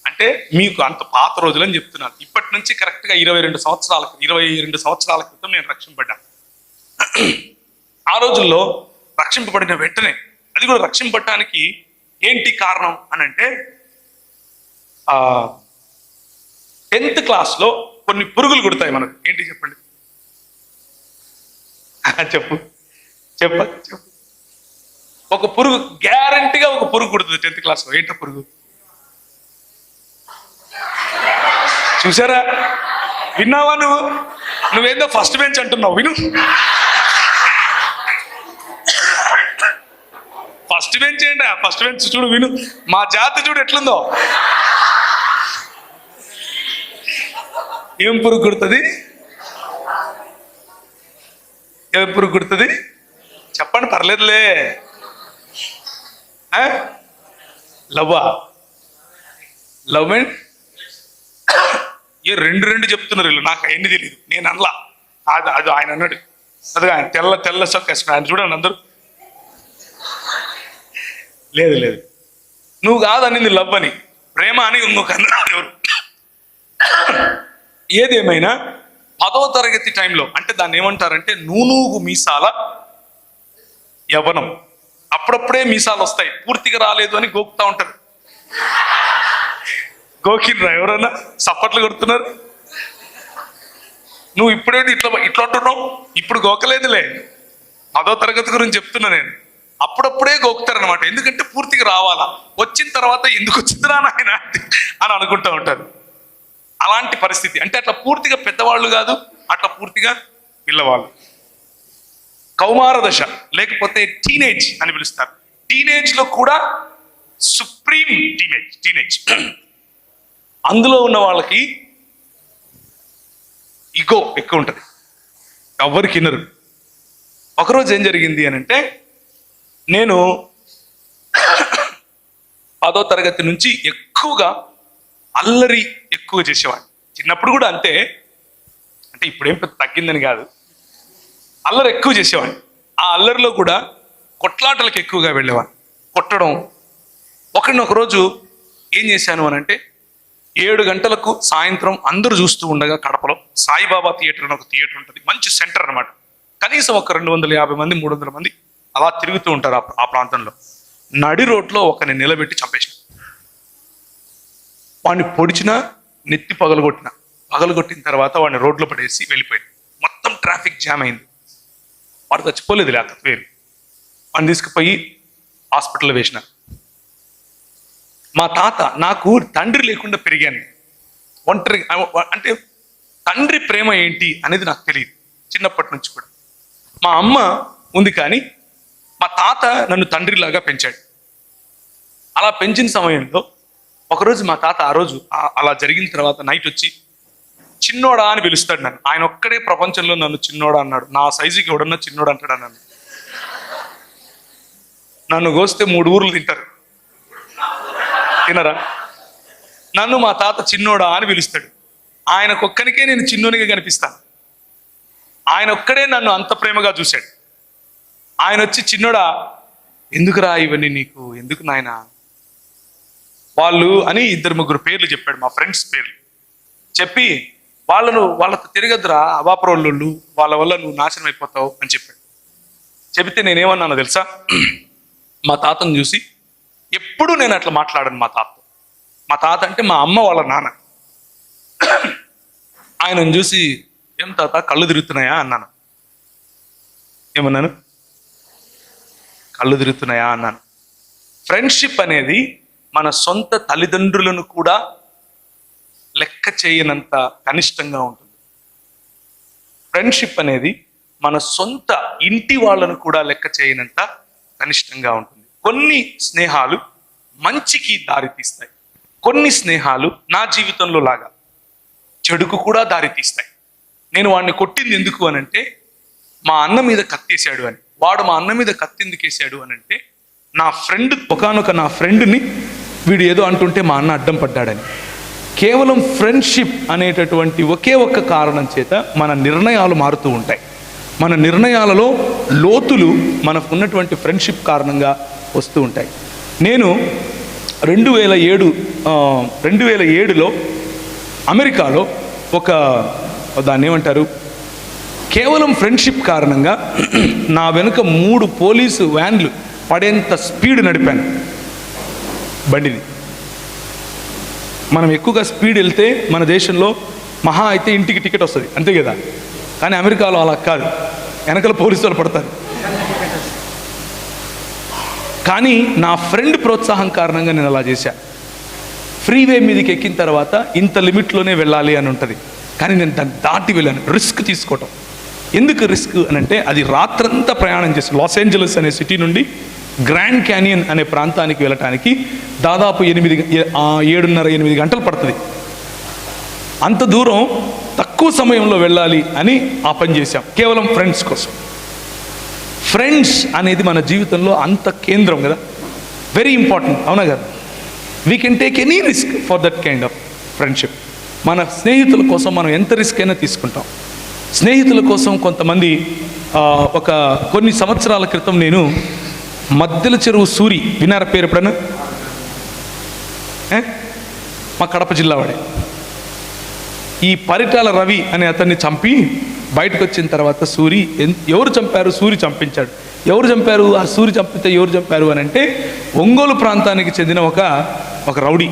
అంటే మీకు అంత పాత రోజులని చెప్తున్నాను. ఇప్పటి నుంచి కరెక్ట్గా 22 సంవత్సరాల క్రితం నేను రక్షింపబడ్డాను. ఆ రోజుల్లో రక్షింపబడిన వెంటనే, అది కూడా రక్షింపబడటానికి ఏంటి కారణం అని అంటే, 10th క్లాస్లో కొన్ని పురుగులు కుడతాయి మనకు. ఏంటి చెప్పండి? చెప్పు. ఒక పురుగు, గ్యారంటీగా ఒక పురుగు కుడుతుంది 10th క్లాస్లో. ఏంటో పురుగు చూసారా? విన్నావా? నువ్వేందో ఫస్ట్ బెంచ్ అంటున్నావు. విను, ఫస్ట్ బెంచ్ ఏంటి? ఫస్ట్ బెంచ్ చూడు, విను. మా జాతి చూడు ఎట్లుందో. ఏం పురుగు కుడుతుంది? ఏం పురుగు కుడుతుంది చెప్పండి, పర్లేదులే. లవ్ అండ్ ఏ రెండు చెప్తున్నారు వీళ్ళు, నాకు ఎన్ని తెలియదు, నేను అనలా. అది ఆయన అన్నాడు. అది ఆయన తెల్ల చొక్క వేసుకున్నాడు. ఆయన చూడండి అందరూ. లేదు నువ్వు కాదు అనింది లవ్ అని, ప్రేమ అని ఇంకొక అన్నారు ఎవరు. ఏదేమైనా 10వ తరగతి టైంలో, అంటే దాన్ని ఏమంటారంటే నూనూగు మీసాల యవ్వనం. అప్పుడప్పుడే మీసాలు వస్తాయి, పూర్తిగా రాలేదు అని గోకుతా ఉంటారు. గోకిన్రా ఎవరన్నా? చప్పట్లు కొడుతున్నారు. నువ్వు ఇప్పుడేంటి ఇట్లా అంటున్నావు? ఇప్పుడు గోకలేదులే, 10వ తరగతి గురించి చెప్తున్నా నేను. అప్పుడప్పుడే గోకుతారనమాట. ఎందుకంటే పూర్తిగా రావాలా, వచ్చిన తర్వాత ఎందుకు వచ్చిందిరా నాయన అని అనుకుంటూ ఉంటారు. అలాంటి పరిస్థితి. అంటే అట్లా పూర్తిగా పెద్దవాళ్ళు కాదు, అట్లా పూర్తిగా పిల్లవాళ్ళు. కౌమార దశ లేకపోతే టీనేజ్ అని పిలుస్తారు. టీనేజ్ లో కూడా సుప్రీం టీనేజ్ అందులో ఉన్న వాళ్ళకి ఇగో ఎక్కువ ఉంటుంది, ఎవరికి వినరు. ఒకరోజు ఏం జరిగింది అని అంటే, నేను 10వ తరగతి నుంచి ఎక్కువగా అల్లరి ఎక్కువ చేసేవాడిని. చిన్నప్పుడు కూడా అంతే, అంటే ఇప్పుడేం పెద్ద తగ్గిందని కాదు, అల్లరి ఎక్కువ చేసేవాడిని. ఆ అల్లరిలో కూడా కొట్లాటలకు ఎక్కువగా వెళ్ళేవాడిని, కొట్టడం. ఒకరోజు ఏం చేశాను అని అంటే, 7 గంటలకు సాయంత్రం అందరూ చూస్తూ ఉండగా కడపలో సాయిబాబా థియేటర్ అని ఒక థియేటర్ ఉంటుంది, మంచి సెంటర్ అనమాట. కనీసం ఒక 250 మంది 300 మంది అలా తిరుగుతూ ఉంటారు ఆ ప్రాంతంలో. నడి రోడ్లో ఒకరిని నిలబెట్టి చంపేసిన. వాడిని పొడిచిన, నెత్తి పగలగొట్టిన తర్వాత వాడిని రోడ్లో పడేసి వెళ్ళిపోయింది. మొత్తం ట్రాఫిక్ జామ్ అయింది. వాడు చచ్చిపోలేదు, లేక వేరు. వాడిని తీసుకుపోయి హాస్పిటల్లో వేసిన. మా తాత, నాకు తండ్రి లేకుండా పెరిగాను, ఒంటరి. అంటే తండ్రి ప్రేమ ఏంటి అనేది నాకు తెలియదు చిన్నప్పటి నుంచి కూడా. మా అమ్మ ఉంది కానీ మా తాత నన్ను తండ్రిలాగా పెంచాడు. అలా పెంచిన సమయంలో ఒకరోజు మా తాత అలా జరిగిన తర్వాత నైట్ వచ్చి చిన్నోడా అని పిలుస్తాడు నన్ను. ఆయన ఒక్కడే ప్రపంచంలో నన్ను చిన్నోడా అన్నాడు. నా సైజుకి ఎవడన్నా చిన్నోడా అంటాడా నన్ను? నన్ను కోస్తే 3 ఊర్లు తినరా? నన్ను మా తాత చిన్నోడా అని పిలుస్తాడు. ఆయనకొక్కనికే నేను చిన్నోనిగా కనిపిస్తాను. ఆయన ఒక్కడే నన్ను అంత ప్రేమగా చూశాడు. ఆయన వచ్చి, చిన్నోడా ఎందుకురా ఇవన్నీ నీకు, ఎందుకు నాయన వాళ్ళు అని 2-3 పేర్లు చెప్పాడు, మా ఫ్రెండ్స్ పేర్లు చెప్పి, వాళ్ళతో తిరగద్దురా అవాపరోళ్ళు, వాళ్ళ వల్ల నువ్వు నాశనం అయిపోతావు అని చెప్పాడు. చెబితే నేనేమన్నానో తెలుసా? మా తాతను చూసి, ఎప్పుడూ నేను అట్లా మాట్లాడాను మా తాత. మా తాత అంటే మా అమ్మ వాళ్ళ నాన్న. ఆయనను చూసి, ఏం తాత కళ్ళు తిరుగుతున్నాయా అన్నాను. ఏమన్నాను? కళ్ళు తిరుగుతున్నాయా అన్నాను. ఫ్రెండ్షిప్ అనేది మన సొంత తల్లిదండ్రులను కూడా లెక్క చేయనంత కనిష్టంగా ఉంటుంది. ఫ్రెండ్షిప్ అనేది మన సొంత ఇంటి వాళ్ళను కూడా లెక్క చేయనంత కనిష్టంగా ఉంటుంది. కొన్ని స్నేహాలు మంచికి దారితీస్తాయి, కొన్ని స్నేహాలు నా జీవితంలో లాగా చెడుకు కూడా దారితీస్తాయి. నేను వాడిని కొట్టింది ఎందుకు అనంటే, మా అన్న మీద కత్తేశాడు అని. వాడు మా అన్న మీద కత్తెందుకేశాడు అనంటే, నా ఫ్రెండ్, ఒకనొక నా ఫ్రెండ్ని వీడు ఏదో అంటుంటే మా అన్న అడ్డం పడ్డాడని. కేవలం ఫ్రెండ్షిప్ అనేటటువంటి ఒకే ఒక్క కారణం చేత మన నిర్ణయాలు మారుతూ ఉంటాయి. మన నిర్ణయాలలో లోతులు మనకు ఉన్నటువంటి ఫ్రెండ్షిప్ కారణంగా వస్తూ ఉంటాయి. నేను 2007లో అమెరికాలో దాన్ని ఏమంటారు, కేవలం ఫ్రెండ్షిప్ కారణంగా నా వెనుక 3 పోలీసు వ్యాన్లు పడేంత స్పీడ్ నడిపాను బండిని. మనం ఎక్కువగా స్పీడ్ వెళ్తే మన దేశంలో మహా అయితే ఇంటికి టికెట్ వస్తుంది, అంతే కదా. కానీ అమెరికాలో అలా కాదు, వెనకల పోలీసు వాళ్ళు పడతారు. కానీ నా ఫ్రెండ్ ప్రోత్సాహం కారణంగా నేను అలా చేశాను. ఫ్రీవే మీదకి ఎక్కిన తర్వాత ఇంత లిమిట్లోనే వెళ్ళాలి అని ఉంటుంది, కానీ నేను దాన్ని దాటి వెళ్ళాను. రిస్క్ తీసుకోవటం. ఎందుకు రిస్క్ అని అంటే, అది రాత్రంతా ప్రయాణం చేసి లాస్ ఏంజలస్ అనే సిటీ నుండి గ్రాండ్ క్యానియన్ అనే ప్రాంతానికి వెళ్ళటానికి దాదాపు 7:30-8 గంటలు పడుతుంది. అంత దూరం తక్కువ సమయంలో వెళ్ళాలి అని ఆ పని చేశాం, కేవలం ఫ్రెండ్స్ కోసం. ఫ్రెండ్స్ అనేది మన జీవితంలో అంత కేంద్రం కదా, వెరీ ఇంపార్టెంట్, అవునా కదా. We can take any risk for that kind of friendship. మన స్నేహితుల కోసం మనం ఎంత రిస్క్ అయినా తీసుకుంటాం. స్నేహితుల కోసం కొంతమంది కొన్ని సంవత్సరాల క్రితం నేను మద్దెల చెరువు సూరి, వినారా పేరు ఎప్పుడన్నా? మా కడప జిల్లా వాడే. ఈ పరిటాల రవి అనే అతన్ని చంపి బయటకు వచ్చిన తర్వాత సూరి ఎవరు చంపారు? సూరి చంపించాడు. ఎవరు చంపారు? ఆ సూరి చంపితే ఎవరు చంపారు అని అంటే, ఒంగోలు ప్రాంతానికి చెందిన ఒక రౌడీ.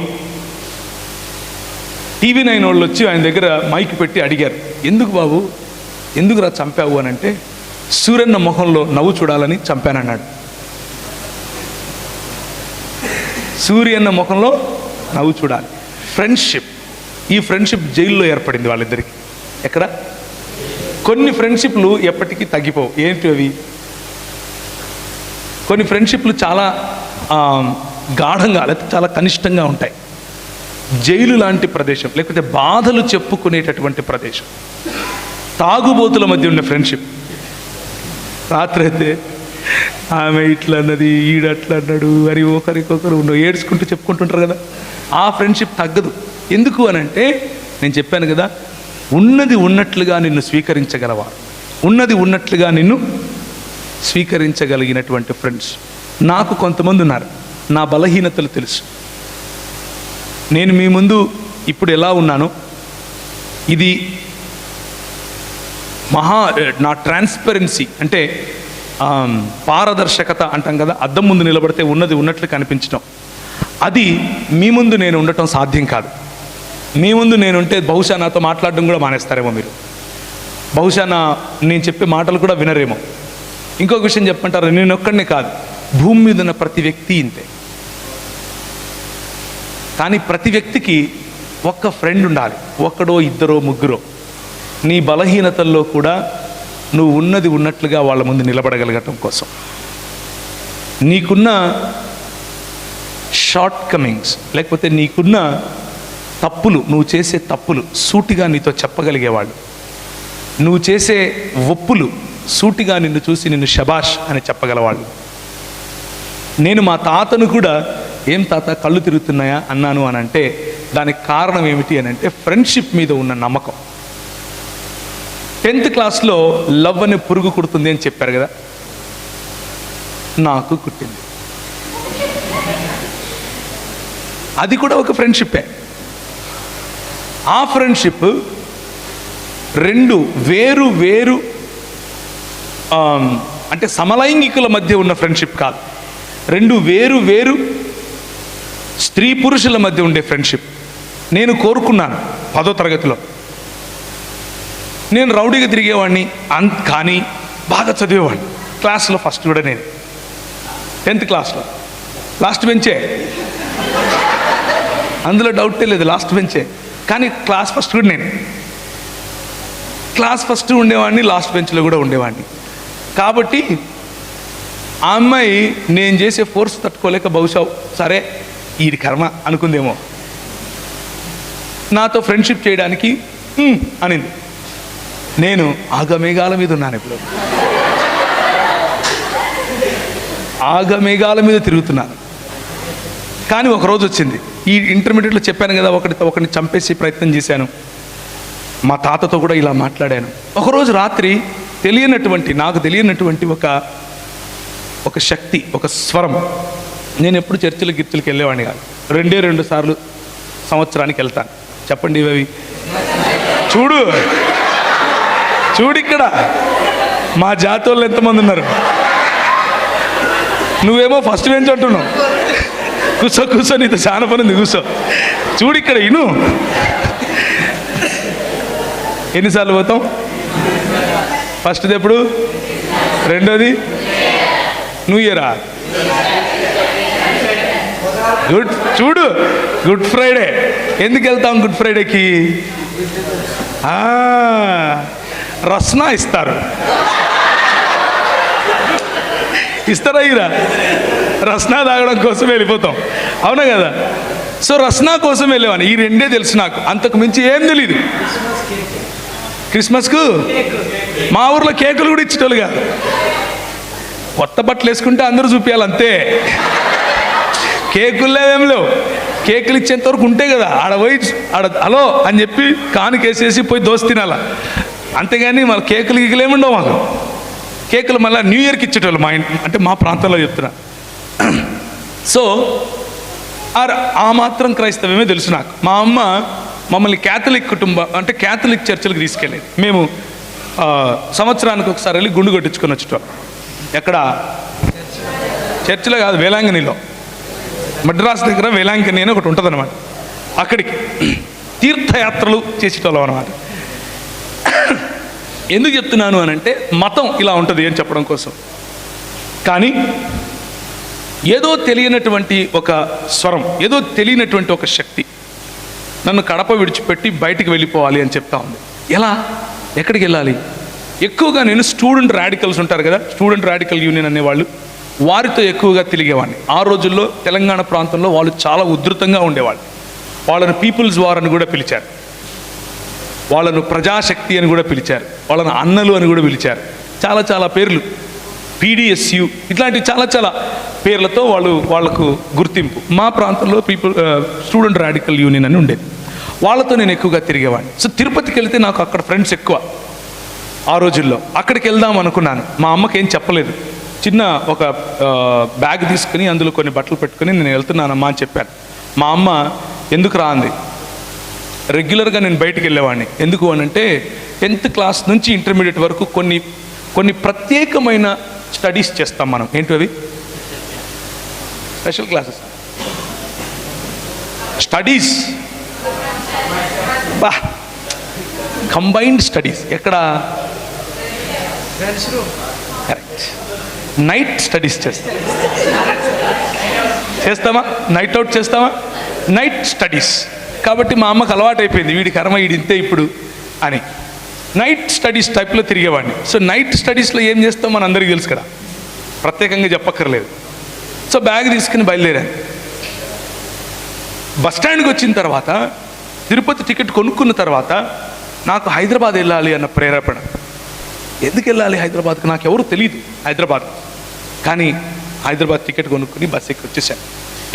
TV9 వాళ్ళు వచ్చి ఆయన దగ్గర మైక్ పెట్టి అడిగారు, ఎందుకు బాబు, ఎందుకురా చంపావు అని అంటే, సూర్యన్న మొహంలో నవ్వు చూడాలని చంపానన్నాడు. సూర్యన్న ముఖంలో నవ్వు చూడాలి. ఫ్రెండ్షిప్ ఈ ఫ్రెండ్షిప్ జైల్లో ఏర్పడింది వాళ్ళిద్దరికి. ఎక్కడ? కొన్ని ఫ్రెండ్షిప్లు ఎప్పటికీ తగ్గిపోవు. ఏంటి అవి? కొన్ని ఫ్రెండ్షిప్లు చాలా గాఢంగా లేకపోతే చాలా కనిష్టంగా ఉంటాయి. జైలు లాంటి ప్రదేశం, లేకపోతే బాధలు చెప్పుకునేటటువంటి ప్రదేశం, తాగుబోతుల మధ్య ఉండే ఫ్రెండ్షిప్. రాత్రి అయితే ఆమె ఇట్లా అన్నది, ఈడు అట్లా అన్నాడు అని ఒకరికొకరు ఏడ్చుకుంటూ చెప్పుకుంటుంటారు కదా. ఆ ఫ్రెండ్షిప్ తగ్గదు. ఎందుకు అని అంటే, నేను చెప్పాను కదా, ఉన్నది ఉన్నట్లుగా నిన్ను స్వీకరించగలవారు, ఉన్నది ఉన్నట్లుగా నిన్ను స్వీకరించగలిగినటువంటి ఫ్రెండ్స్. నాకు కొంతమంది ఉన్నారు, నా బలహీనతలు తెలుసు. నేను మీ ముందు ఇప్పుడు ఎలా ఉన్నానో, ఇది నా ట్రాన్స్పరెన్సీ అంటే పారదర్శకత అంటాం కదా, అద్దం ముందు నిలబడితే ఉన్నది ఉన్నట్లు కనిపించడం, అది మీ ముందు నేను ఉండటం సాధ్యం కాదు. మీ ముందు నేను ఉంటే బహుశా నాతో మాట్లాడడం కూడా మానేస్తారేమో మీరు, బహుశా నేను చెప్పే మాటలు కూడా వినరేమో. ఇంకొక విషయం చెప్పంటారు, నేను ఒక్కడినే కాదు, భూమి మీద ఉన్న ప్రతి వ్యక్తి ఇంతే. కానీ ప్రతి వ్యక్తికి ఒక్క ఫ్రెండ్ ఉండాలి, ఒక్కడో ఇద్దరో ముగ్గురో. నీ బలహీనతల్లో కూడా నువ్వు ఉన్నది ఉన్నట్లుగా వాళ్ళ ముందు నిలబడగలగటం కోసం, నీకున్న షార్ట్ కమింగ్స్ లేకపోతే నీకున్న తప్పులు, నువ్వు చేసే తప్పులు సూటిగా నీతో చెప్పగలిగేవాళ్ళు, నువ్వు చేసే ఒప్పులు సూటిగా నిన్ను చూసి నిన్ను శబాష్ అని చెప్పగలవాళ్ళు. నేను మా తాతను కూడా, ఏం తాత కళ్ళు తిరుగుతున్నాయా అన్నాను అని అంటే దానికి కారణం ఏమిటి అని అంటే ఫ్రెండ్షిప్ మీద ఉన్న నమ్మకం. 10th క్లాస్లో లవ్ అనే పురుగు కుడుతుంది అని చెప్పారు కదా, నాకు కుట్టింది. అది కూడా ఒక ఫ్రెండ్షిప్పే. ఆ ఫ్రెండ్షిప్ రెండు వేరు వేరు అంటే సమలైంగికుల మధ్య ఉన్న ఫ్రెండ్షిప్ కాదు, రెండు వేరు వేరు స్త్రీ పురుషుల మధ్య ఉండే ఫ్రెండ్షిప్. నేను కోరుకున్నాను 10వ తరగతిలో, నేను రౌడీగా తిరిగేవాడిని కానీ బాగా చదివేవాడిని. క్లాస్లో ఫస్ట్ కూడా నేను 10th క్లాస్లో లాస్ట్ బెంచే, అందులో డౌటే లేదు, లాస్ట్ బెంచే. కానీ క్లాస్ ఫస్ట్ కూడా నేను, క్లాస్ ఫస్ట్ ఉండేవాడిని, లాస్ట్ బెంచ్లో కూడా ఉండేవాడిని. కాబట్టి ఆ అమ్మాయి నేను చేసే ఫోర్స్ తట్టుకోలేక బహుశా సరే ఈడి కర్మ అనుకుందేమో, నాతో ఫ్రెండ్షిప్ చేయడానికి అనింది. నేను ఆగమేఘాల మీద ఉన్నాను, ఇప్పుడు ఆగమేఘాల మీద తిరుగుతున్నాను. కానీ ఒకరోజు వచ్చింది, ఈ ఇంటర్మీడియట్లో చెప్పాను కదా, ఒకరిని చంపేసి ప్రయత్నం చేశాను. మా తాతతో కూడా ఇలా మాట్లాడాను. ఒకరోజు రాత్రి నాకు తెలియనటువంటి ఒక శక్తి, ఒక స్వరం. నేను ఎప్పుడు గిర్చులకి వెళ్ళేవాడిని కాదు, 2 సార్లు సంవత్సరానికి వెళ్తాను. చెప్పండి ఇవి. చూడు ఇక్కడ మా జాతి వాళ్ళు ఎంతమంది ఉన్నారు. నువ్వేమో ఫస్ట్ బెంచ్ అంటున్నావు, కూర్చో నీతో చాలా పని ఉంది, కూర్చో. చూడు ఇక్కడ ఇను, ఎన్నిసార్లు పోతాం? ఫస్ట్ది ఎప్పుడు, రెండోది న్యూ ఇయరా, గుడ్ ఫ్రైడే. ఎందుకు వెళ్తాం గుడ్ ఫ్రైడేకి? రస్నా ఇస్తారు. ఇస్తారా? ఇరా రస్నా తాగడం కోసం వెళ్ళిపోతాం, అవునా కదా? సో రస్నా కోసం వెళ్ళేవాడిని. ఈ రెండే తెలుసు నాకు, అంతకు మించి ఏం తెలీదు. క్రిస్మస్కు మా ఊర్లో కేకులు కూడా ఇచ్చేటోళ్ళు కాదు. కొత్త బట్టలు వేసుకుంటే అందరూ చూపించాలి అంతే, కేకులు లేవేం లేవు. కేకులు ఇచ్చేంత వరకు ఉంటే కదా, హలో అని చెప్పి కానుకేసేసి పోయి దోశ తినాల, అంతేగాని మళ్ళీ కేకులు గీకులేముండవు మాకు. కేకులు మళ్ళీ న్యూ ఇయర్కి ఇచ్చేటోళ్ళు మా ఇంటి, అంటే మా ప్రాంతంలో చెప్తున్నా. సో ఆ మాత్రం క్రైస్తవమే తెలుసు నాకు. మా అమ్మ మమ్మల్ని క్యాథలిక్ కుటుంబం, అంటే క్యాథలిక్ చర్చిలకు తీసుకెళ్ళేది. మేము సంవత్సరానికి ఒకసారి వెళ్ళి గుండు కొట్టించుకొని వచ్చేటోళ్ళం. ఎక్కడ? చర్చిలో కాదు, వేలాంగణిలో, మద్రాసు దగ్గర వేలాంగణి అని ఒకటి ఉంటుంది అనమాట. అక్కడికి తీర్థయాత్రలు చేసేటోళ్ళం అనమాట. ఎందుకు చెప్తున్నాను అని అంటే మతం ఇలా ఉంటుంది అని చెప్పడం కోసం. కానీ ఏదో తెలియనటువంటి ఒక స్వరం, ఏదో తెలియనటువంటి ఒక శక్తి నన్ను కడప విడిచిపెట్టి బయటికి వెళ్ళిపోవాలి అని చెప్తా ఉంది. ఎలా, ఎక్కడికి వెళ్ళాలి? ఎక్కువగా నేను స్టూడెంట్ రాడికల్స్ ఉంటారు కదా, స్టూడెంట్ రాడికల్ యూనియన్ అనేవాళ్ళు, వారితో ఎక్కువగా తిరిగేవాడిని. ఆ రోజుల్లో తెలంగాణ ప్రాంతంలో వాళ్ళు చాలా ఉధృతంగా ఉండేవాళ్ళు. వాళ్ళను పీపుల్స్ వార్ అని కూడా పిలిచారు, వాళ్ళను ప్రజాశక్తి అని కూడా పిలిచారు, వాళ్ళను అన్నలు అని కూడా పిలిచారు. చాలా చాలా పేర్లు, PDSU ఇట్లాంటి చాలా చాలా పేర్లతో వాళ్ళకు గుర్తింపు. మా ప్రాంతంలో స్టూడెంట్ రాడికల్ యూనియన్ అని ఉండేది. వాళ్ళతో నేను ఎక్కువగా తిరిగేవాడిని. సో తిరుపతికి వెళ్తే నాకు అక్కడ ఫ్రెండ్స్ ఎక్కువ. ఆ రోజుల్లో అక్కడికి వెళ్దాం అనుకున్నాను. మా అమ్మకి ఏం చెప్పలేదు. చిన్న ఒక బ్యాగ్ తీసుకుని అందులో కొన్ని బట్టలు పెట్టుకుని నేను వెళ్తున్నానమ్మా అని చెప్పాను. మా అమ్మ ఎందుకు రా అంది. రెగ్యులర్గా నేను బయటికి వెళ్ళేవాడిని. ఎందుకు అని అంటే 10th క్లాస్ నుంచి ఇంటర్మీడియట్ వరకు కొన్ని ప్రత్యేకమైన స్టడీస్ చేస్తాం మనం. ఏంటి అవి? Special classes, studies, combined studies. ఎక్కడ? కరెక్ట్. నైట్ స్టడీస్ చేస్తామా? నైట్ అవుట్ చేస్తామా? Night studies. కాబట్టి మా అమ్మకు అలవాటు అయిపోయింది, వీడి కర్మ వీడి ఇంతే ఇప్పుడు అని. నైట్ స్టడీస్ టైప్లో తిరిగేవాడిని. సో నైట్ స్టడీస్లో ఏం చేస్తాం మన అందరికీ తెలుసు కదా, ప్రత్యేకంగా చెప్పక్కర్లేదు. సో బ్యాగ్ తీసుకుని బయలుదేరాను. బస్ స్టాండ్కి వచ్చిన తర్వాత తిరుపతి టికెట్ కొనుక్కున్న తర్వాత నాకు హైదరాబాద్ వెళ్ళాలి అన్న ప్రేరేపణ. ఎందుకు వెళ్ళాలి హైదరాబాద్కి? నాకు ఎవరు తెలియదు హైదరాబాద్. కానీ హైదరాబాద్ టికెట్ కొనుక్కుని బస్ ఎక్కి వచ్చేసాను.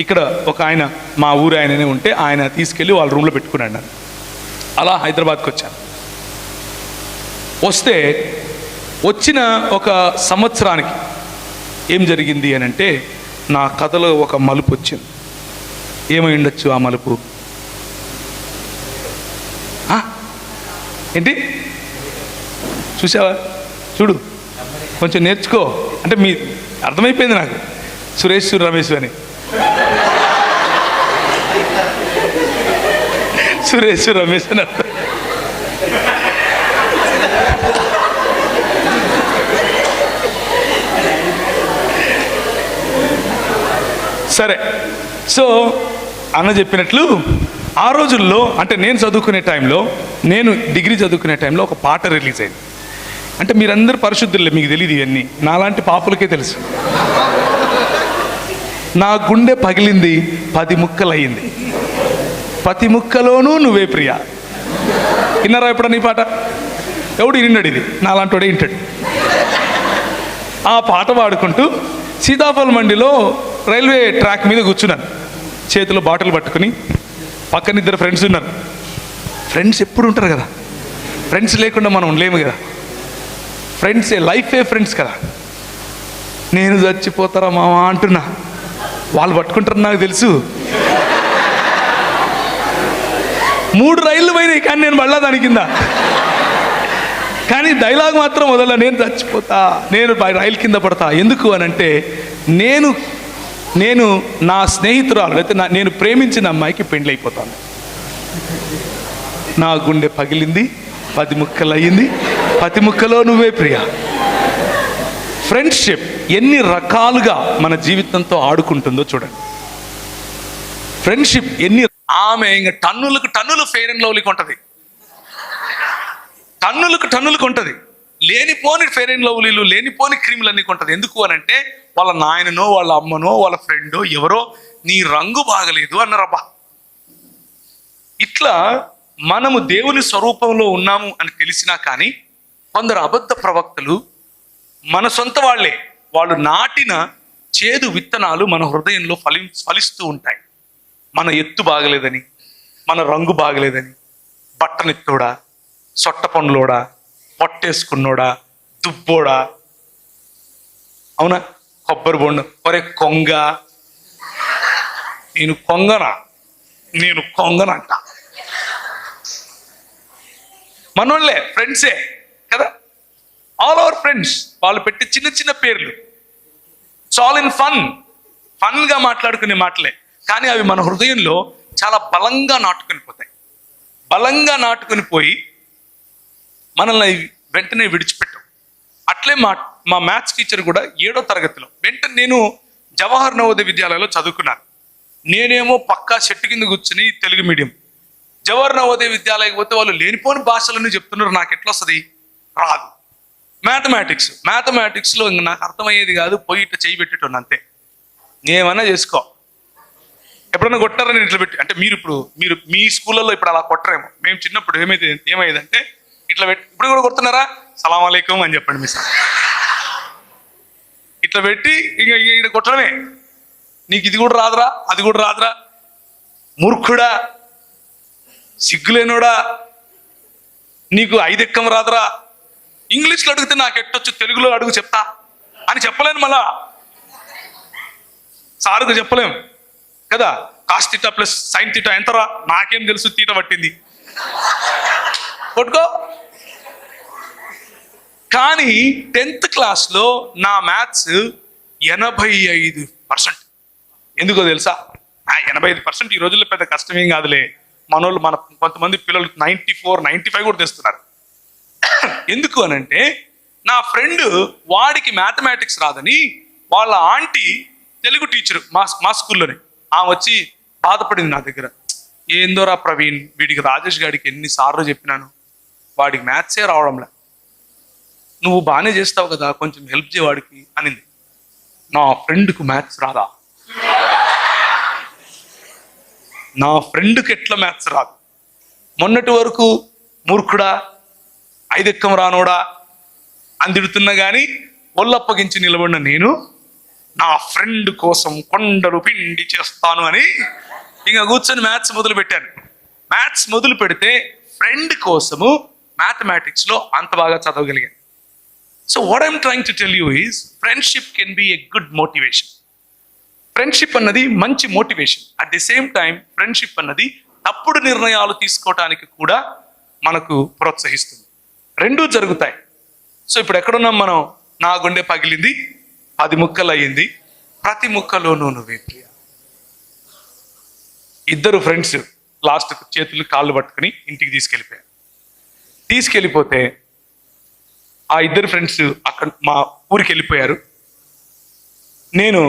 ఇక్కడ ఒక ఆయన, మా ఊరు ఆయననే ఉంటే, ఆయన తీసుకెళ్ళి వాళ్ళ రూమ్లో పెట్టుకున్నాడు నన్ను. అలా హైదరాబాద్కి వచ్చాను. వస్తే వచ్చిన ఒక సంవత్సరానికి ఏం జరిగింది అని అంటే, నా కథలో ఒక మలుపు వచ్చింది. ఏమై ఉండొచ్చు ఆ మలుపు? ఏంటి చూసావా? చూడు, కొంచెం నేర్చుకో. అంటే మీ అర్థమైపోయింది నాకు, సురేష్ రమేష్ అని. సురేష్ రమేష్ అని అర్థం. సరే, సో అన్న చెప్పినట్లు ఆ రోజుల్లో, అంటే నేను చదువుకునే టైంలో, నేను డిగ్రీ చదువుకునే టైంలో ఒక పాట రిలీజ్ అయింది. అంటే మీరందరూ పరిశుద్ధులే, మీకు తెలియదు ఇవన్నీ, నాలాంటి పాపులకే తెలుసు. నా గుండె పగిలింది 10 ముక్కలయ్యింది, 10 ముక్కలోనూ నువ్వే ప్రియా. విన్నారా ఎప్పుడన్నా ఈ పాట? ఎవడు విన్నాడు? ఇది నాలాంటి వాడే వింటాడు. ఆ పాట పాడుకుంటూ సీతాఫల్ మండిలో రైల్వే ట్రాక్ మీద కూర్చున్నాను, చేతిలో బాటిల్ పట్టుకుని. పక్కన 2 ఫ్రెండ్స్ ఉన్నారు. ఫ్రెండ్స్ ఎప్పుడు ఉంటారు కదా, ఫ్రెండ్స్ లేకుండా మనం ఉండలేము కదా. ఫ్రెండ్సే లైఫే, ఫ్రెండ్స్ కదా. నేను చచ్చిపోతారా మావా అంటున్నా, వాళ్ళు పట్టుకుంటారు నాకు తెలుసు. 3 రైళ్ళు పోయినాయి, కానీ నేను మళ్ళా దాని కింద. కానీ డైలాగ్ మాత్రం వదల, నేను చచ్చిపోతా, నేను రైలు కింద పడతా. ఎందుకు అని అంటే, నేను నా స్నేహితురాలు అయితే నేను ప్రేమించిన అమ్మాయికి పెండ్లి అయిపోతాను. నా గుండె పగిలింది, 10 ముక్కలు అయ్యింది, 10 ముక్కలో నువ్వే ప్రియా. ఫ్రెండ్షిప్ ఎన్ని రకాలుగా మన జీవితంతో ఆడుకుంటుందో చూడండి. ఫ్రెండ్షిప్ ఆమె ఇంకా టన్నులు ఫెయిర్ అండ్ లవ్లీకి ఉంటుంది, టన్నులకు ఉంటుంది. లేనిపోని ఫెయిర్ అండ్ లవ్లీలు, లేనిపోని క్రీములు అన్నీ కొంటది. ఎందుకు అని అంటే, వాళ్ళ నాయననో, వాళ్ళ అమ్మనో, వాళ్ళ ఫ్రెండో ఎవరో నీ రంగు బాగలేదు అన్నారబ్బా. ఇట్లా మనము దేవుని స్వరూపంలో ఉన్నాము అని తెలిసినా కానీ కొందరు అబద్ధ ప్రవక్తలు మన సొంత వాళ్ళే, వాళ్ళు నాటిన చేదు విత్తనాలు మన హృదయంలో ఫలిస్తూ ఉంటాయి. మన ఎత్తు బాగలేదని, మన రంగు బాగలేదని, బట్టనెత్తోడా, సొట్ట పండ్లోడా, పొట్టేసుకున్నోడా, దుబ్బోడా, అవునా, కొబ్బరి బొండ, ఒరే కొంగ, నేను కొంగనంట. మనోళ్ళే, ఫ్రెండ్సే కదా, ఆల్ అవర్ ఫ్రెండ్స్. వాళ్ళు పెట్టి చిన్న చిన్న పేర్లు, ఆల్ ఇన్ ఫన్గా మాట్లాడుకునే మాటలే, కానీ అవి మన హృదయంలో చాలా బలంగా నాటుకొని పోతాయి. బలంగా నాటుకొని పోయి మనల్ని వెంటనే విడిచిపెట్టాం. అట్లే మా మ్యాథ్స్ టీచర్ కూడా 7వ తరగతిలో వెంటనే, నేను జవహర్ నవోదయ విద్యాలయంలో చదువుకున్నాను. నేనేమో పక్కా చెట్టు కింద కూర్చుని తెలుగు మీడియం, జవహర్ నవోదయ విద్యాలయకి పోతే వాళ్ళు లేనిపోని భాషలన్నీ చెప్తున్నారు, నాకు ఎట్లా వస్తుంది? రాదు. మ్యాథమెటిక్స్లో ఇంక నాకు అర్థమయ్యేది కాదు, పోయి ఇట్లా చేయి పెట్టేటోను అంతే. ఏమన్నా చేసుకో. ఎప్పుడన్నా కొట్టారని ఇట్లా పెట్టి, అంటే మీరు మీ స్కూళ్ళల్లో ఇప్పుడు అలా కొట్టరేమో. మేము చిన్నప్పుడు ఏమైందంటే ఇట్లా పెట్టి, ఇప్పుడు కూడా కొడుతున్నారా, సలాం అలైకుం అని చెప్పండి మీ సార్, ఇట్లా పెట్టి ఇంకా ఇక్కడ కొట్టడమే. నీకు ఇది కూడా రాదురా, అది కూడా రాదురా, మూర్ఖుడా, సిగ్గులేనోడా, నీకు 5 ఎక్కం రాదురా, ఇంగ్లీష్లో అడిగితే నాకు ఎట్టొచ్చు, తెలుగులో అడుగు చెప్తా అని చెప్పలేను. మళ్ళా సారుకు చెప్పలేం కదా. Cos theta plus sine theta ఎంతరా, నాకేం తెలుసు, తీట పట్టింది, కొట్టుకో. కానీ 10th క్లాస్లో నా మ్యాథ్స్ 85%. ఎందుకో తెలుసా? 85% ఈ రోజుల్లో పెద్ద కష్టమేం కాదులే. మన కొంతమంది పిల్లలు 94, 95 కూడా తెస్తున్నారు. ఎందుకు అనంటే, నా ఫ్రెండ్ వాడికి మ్యాథమెటిక్స్ రాదని వాళ్ళ ఆంటీ తెలుగు టీచర్ మా స్కూల్లోనే, ఆమె వచ్చి బాధపడింది నా దగ్గర. ఏందోరా ప్రవీణ్, వీడికి రాజేష్ గారికి ఎన్నిసార్లు చెప్పినాను, వాడికి మ్యాథ్సే రావడంలే, నువ్వు బాగానే చేస్తావు కదా, కొంచెం హెల్ప్ చేయవాడికి అనింది. నా ఫ్రెండ్కు మ్యాథ్స్ రాదా? నా ఫ్రెండ్కి ఎట్లా మ్యాథ్స్ రాదు? మొన్నటి వరకు మూర్ఖుడా, 5 ఎక్కం రానోడా అని తిడుతున్నా కానీ ఒళ్ళప్పగించి నిలబడిన నేను నా ఫ్రెండ్ కోసం కొండలు పిండి చేస్తాను అని ఇంకా కూర్చొని మ్యాథ్స్ మొదలు పెట్టాను. మ్యాథ్స్ మొదలు పెడితే ఫ్రెండ్ కోసము మ్యాథమెటిక్స్లో అంత బాగా చదవగలిగాను. So what I'm trying to tell you is, friendship can be a good motivation. Friendship అన్నది మంచి motivation. At the same time friendship అన్నది తప్పుడు నిర్ణయాలు తీసుకోవటానికి కూడా మనకు ప్రోత్సహిస్తుంది. రెండూ జరుగుతాయి. సో ఇప్పుడు ఎక్కడున్నాం మనం? నా గుండె పగిలింది, 10 ముక్కలు అయ్యింది, ప్రతి ముక్కలోనూ నువ్వే ప్రియ. 2 ఫ్రెండ్స్ లాస్ట్ చేతులు కాళ్ళు పట్టుకుని ఇంటికి తీసుకెళ్ళిపోతే ఆ 2 ఫ్రెండ్స్ అక్కడ మా ఊరికి వెళ్ళిపోయారు. నేను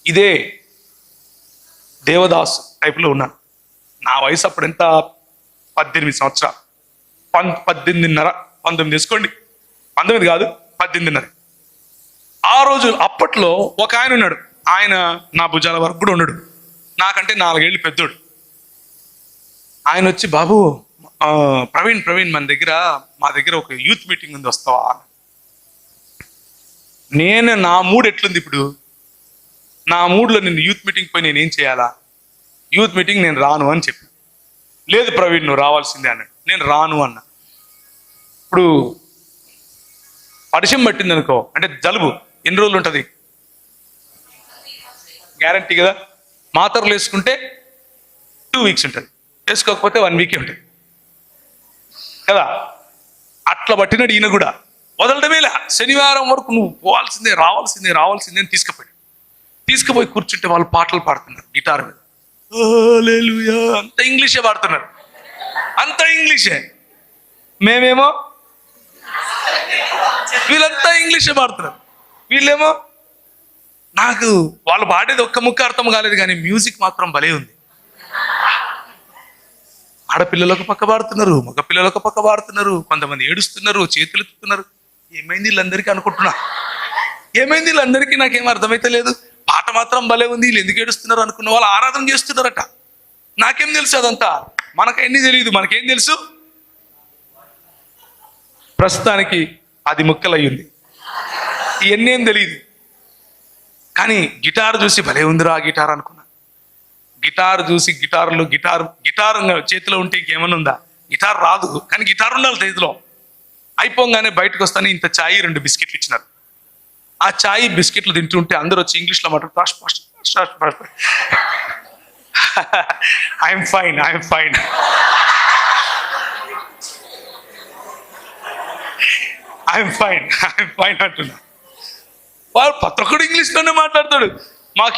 ఇదే దేవదాస్ టైప్లో ఉన్నాను. నా వయసు అప్పుడు ఎంత? 18 సంవత్సరాలు, 18.5, 19 తీసుకోండి, 19 కాదు 18.5. ఆ రోజు అప్పట్లో ఒక ఆయన ఉన్నాడు, ఆయన నా భుజాల వరకు కూడా ఉన్నాడు, నాకంటే 4 ఏళ్ళు పెద్దోడు. ఆయన వచ్చి, బాబు ప్రవీణ్ మా దగ్గర ఒక యూత్ మీటింగ్ ఉంది, వస్తావా? నా మూడ్ ఎట్లుంది ఇప్పుడు? నా మూడ్లో నేను యూత్ మీటింగ్ పోయి నేనేం చేయాలా? యూత్ మీటింగ్ నేను రాను అని చెప్పి, లేదు ప్రవీణ్ నువ్వు రావాల్సిందే అన్నాడు. నేను రాను అన్నా. ఇప్పుడు పరిచయం పట్టింది అనుకో, అంటే జలుబు ఎన్ని రోజులు ఉంటుంది? గ్యారంటీ కదా. మాత్రలు వేసుకుంటే 2 వీక్స్ ఉంటుంది, వేసుకోకపోతే 1 వీకే ఉంటుంది కదా. అట్లా పట్టినాడు ఈయన కూడా. వదలడమేలా, శనివారం వరకు నువ్వు పోవాల్సిందే, రావాల్సిందే అని తీసుకుపోయి కూర్చుంటే వాళ్ళు పాటలు పాడుతున్నారు గిటార్ మీద, హల్లెలూయా, అంత ఇంగ్లీషే పాడుతున్నారు, అంత ఇంగ్లీషే. మేమేమో వీళ్ళంతా ఇంగ్లీషే పాడుతున్నారు, వీళ్ళేమో నాకు వాళ్ళు పాడేది ఒక్క ముక్క అర్థం కాలేదు కానీ మ్యూజిక్ మాత్రం భలే ఉంది. ఆడపిల్లలకు పక్క పాడుతున్నారు, మగ పిల్లలకు పక్క పాడుతున్నారు, కొంతమంది ఏడుస్తున్నారు, చేతులు ఎత్తుతున్నారు. ఏమైంది వీళ్ళందరికీ అనుకుంటున్నా, ఏమైంది వీళ్ళందరికీ? నాకేం అర్థమైతే లేదు. పాట మాత్రం భలే ఉంది, వీళ్ళు ఎందుకు ఏడుస్తున్నారు అనుకున్న వాళ్ళు ఆరాధన చేస్తున్నారట. నాకేం తెలుసు అదంతా? మనకన్నీ తెలియదు, మనకేం తెలుసు? ప్రస్తుతానికి 10 ముక్కలు అయ్యింది, ఇవన్నీ ఏం తెలియదు. కానీ గిటార్ చూసి భలే ఉందిరా గిటార్ అనుకున్నా. గిటార్ చూసి గిటార్ చేతిలో ఉంటే ఇంకేమన్నా ఉందా? గిటార్ రాదు, కానీ గిటార్ ఉండాలి చేతిలో. అయిపోగానే బయటకు వస్తానే ఇంత ఛాయ్ 2 బిస్కెట్లు ఇచ్చినారు. ఆ ఛాయ్ బిస్కెట్లు తింటుంటే అందరూ వచ్చి ఇంగ్లీష్లో మాట్లాడుతూ, ఐఎమ్ ఫైన్ అంటున్నా. వాడు ప్రతి ఒక్కడు ఇంగ్లీష్లోనే మాట్లాడతాడు.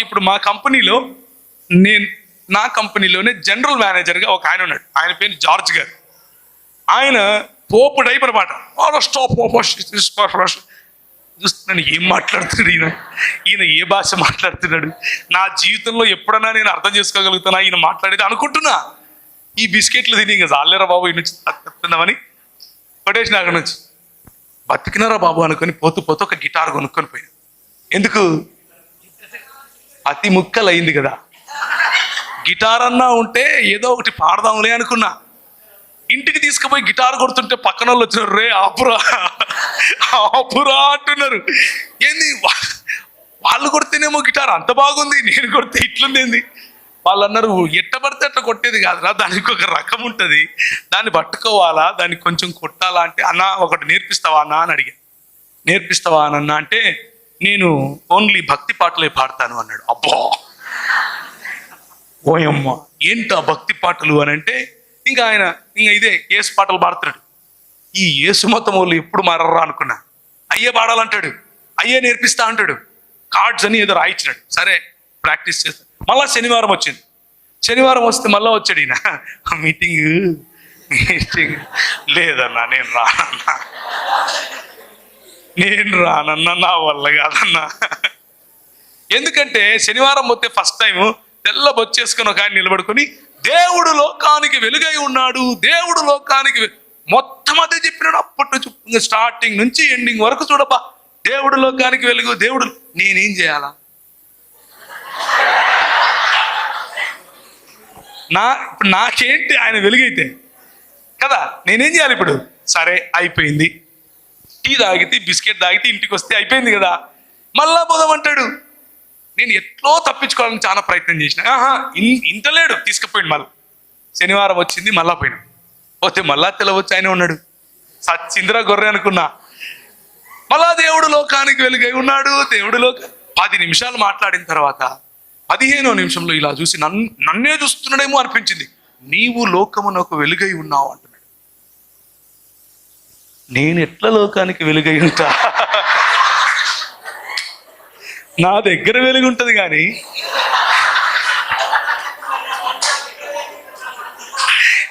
ఇప్పుడు మా కంపెనీలో నా కంపెనీలోనే జనరల్ మేనేజర్గా ఒక ఆయన ఉన్నాడు, ఆయన పేరు జార్జ్ గారు. ఆయన పోపు టైప్ అనమాట. చూస్తున్నాను ఏం మాట్లాడుతున్నాడు ఈయన ఏ భాష మాట్లాడుతున్నాడు, నా జీవితంలో ఎప్పుడన్నా నేను అర్థం చేసుకోగలుగుతానా ఈయన మాట్లాడేది అనుకుంటున్నా. ఈ బిస్కెట్లు తిని ఇంకా చాలేరా బాబు ఈ నుంచి తప్పుతుందామని పడేసిన అక్కడ నుంచి. బతికినారా బాబు అనుకొని పోతూ పోతూ ఒక గిటార్ కొనుక్కొని పోయాను. ఎందుకు? అతి ముక్కలు అయింది కదా, గిటార్ అన్నా ఉంటే ఏదో ఒకటి పాడదాంలే అనుకున్నా. ఇంటికి తీసుకుపోయి గిటార్ కొడుతుంటే పక్కన వాళ్ళు వచ్చినారు, రే ఆపురా ఆపురా అంటున్నారు. ఏంది వాళ్ళు కొడితేనేమో గిటార్ అంత బాగుంది, నేను కొడితే ఇట్లుంది ఏంది? వాళ్ళు అన్నారు, ఎట్ట పడితే అట్లా కొట్టేది కాదురా, దానికి ఒక రకం ఉంటుంది, దాన్ని పట్టుకోవాలా, దాన్ని కొంచెం కొట్టాలా అంటే, అన్న ఒకటి నేర్పిస్తావా అన్న అని అడిగా. నేర్పిస్తావా అన్న అంటే, నేను ఓన్లీ భక్తి పాటలే పాడతాను అన్నాడు. అబ్బా ఓయమ్మ ఏంటా భక్తి పాటలు అని అంటే, ఇంకా ఆయన ఇంకా ఇదే యేసు పాటలు పాడుతున్నాడు. ఈ యేసు మతం వాళ్ళు ఎప్పుడు మారరా అనుకున్నా. అయ్యే పాడాలంటాడు, అయ్యే నేర్పిస్తా అంటాడు, కార్డ్స్ అని ఏదో రాయించినాడు. సరే ప్రాక్టీస్ చేస్తాడు. మళ్ళా శనివారం వచ్చింది. శనివారం వస్తే మళ్ళీ వచ్చాడు ఈయన, మీటింగ్ లేదన్నా నేను రానన్నా నా వల్ల కాదన్నా. ఎందుకంటే శనివారం పోతే ఫస్ట్ టైం తెల్ల బొచ్చేసుకుని ఒక ఆయన నిలబడుకొని, దేవుడు లోకానికి వెలుగై ఉన్నాడు, దేవుడు లోకానికి మొత్తం అదే చెప్పినాడు. అప్పటి నుంచి స్టార్టింగ్ నుంచి ఎండింగ్ వరకు చూడబ్బా, దేవుడు లోకానికి వెలుగు, దేవుడు. నేనేం చేయాలా? ఇప్పుడు నాకేంటి ఆయన వెలుగైతే కదా, నేనేం చేయాలి ఇప్పుడు? సరే అయిపోయింది, టీ తాగితే బిస్కెట్ తాగితే ఇంటికి వస్తే అయిపోయింది కదా, మళ్ళా పోదామంటాడు. నేను ఎట్లో తప్పించుకోవాలని చాలా ప్రయత్నం చేసిన. ఇంటలేడు, తీసుకుపోయింది. మళ్ళీ శనివారం వచ్చింది, మళ్ళా పోయినాం. పోతే మళ్ళా తెలవచ్చు ఆయన ఉన్నాడు. సచ్చింద్రా గొర్రె అనుకున్నా. మళ్ళా దేవుడు లోకానికి వెలుగై ఉన్నాడు, దేవుడు 10 నిమిషాలు మాట్లాడిన తర్వాత 15వ నిమిషంలో ఇలా చూసి నన్నే చూస్తున్నాడేమో అనిపించింది. నీవు లోకమునకు వెలుగై ఉన్నావు అంటున్నాడు. నేను ఎట్లా లోకానికి వెలుగై ఉంటా? నా దగ్గర వెలుగు ఉంటుంది కానీ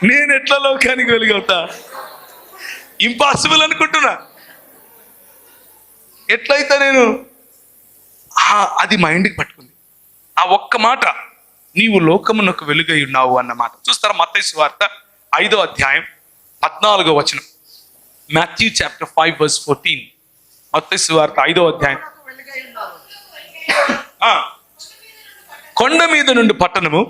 నేను ఎట్లా లోకానికి వెలుగవుతా? ఇంపాసిబుల్ అనుకుంటున్నా. ఎట్లయితే నేను అది మైండ్కి పట్టుకుంది. ఆ ఒక్క మాట, నీవు లోకమునకు వెలుగై ఉన్నావు అన్న మాట. చూస్తారా మత్తయి సువార్త 5వ అధ్యాయం 14వ వచనం. Matthew chapter 5:14. మత్తయి సువార్త 5వ అధ్యాయం. కొండ మీద నుండి పట్టణము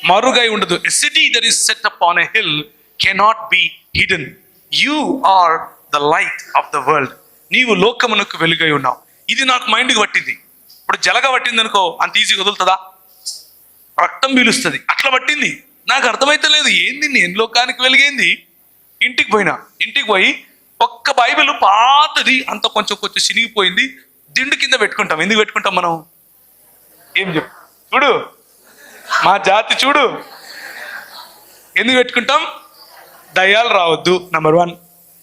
మరుగై ఉండదు. A city that is set upon a hill cannot be hidden. You are the light of the world. నీవు లోకమునకు వెలుగై ఉన్నావు. ఇది నాకు మైండ్కి పట్టింది. ఇప్పుడు జలగ పట్టింది అనుకో, అంత ఈజీగా వదులుతుందా? రక్తం పీలుస్తుంది. అట్లా పట్టింది. నాకు అర్థమైతే లేదు, ఏంది నేను లోకానికి వెలిగేంది. ఇంటికి పోయి ఒక్క బైబిల్ పాతది, అంత కొంచెం చినిగిపోయింది, దిండు కింద పెట్టుకుంటాం. ఎందుకు పెట్టుకుంటాం మనం? ఏం చెప్పు చూడు, మా జాతి చూడు, ఎందుకు పెట్టుకుంటాం? దయ్యాలు రావద్దు నెంబర్ 1,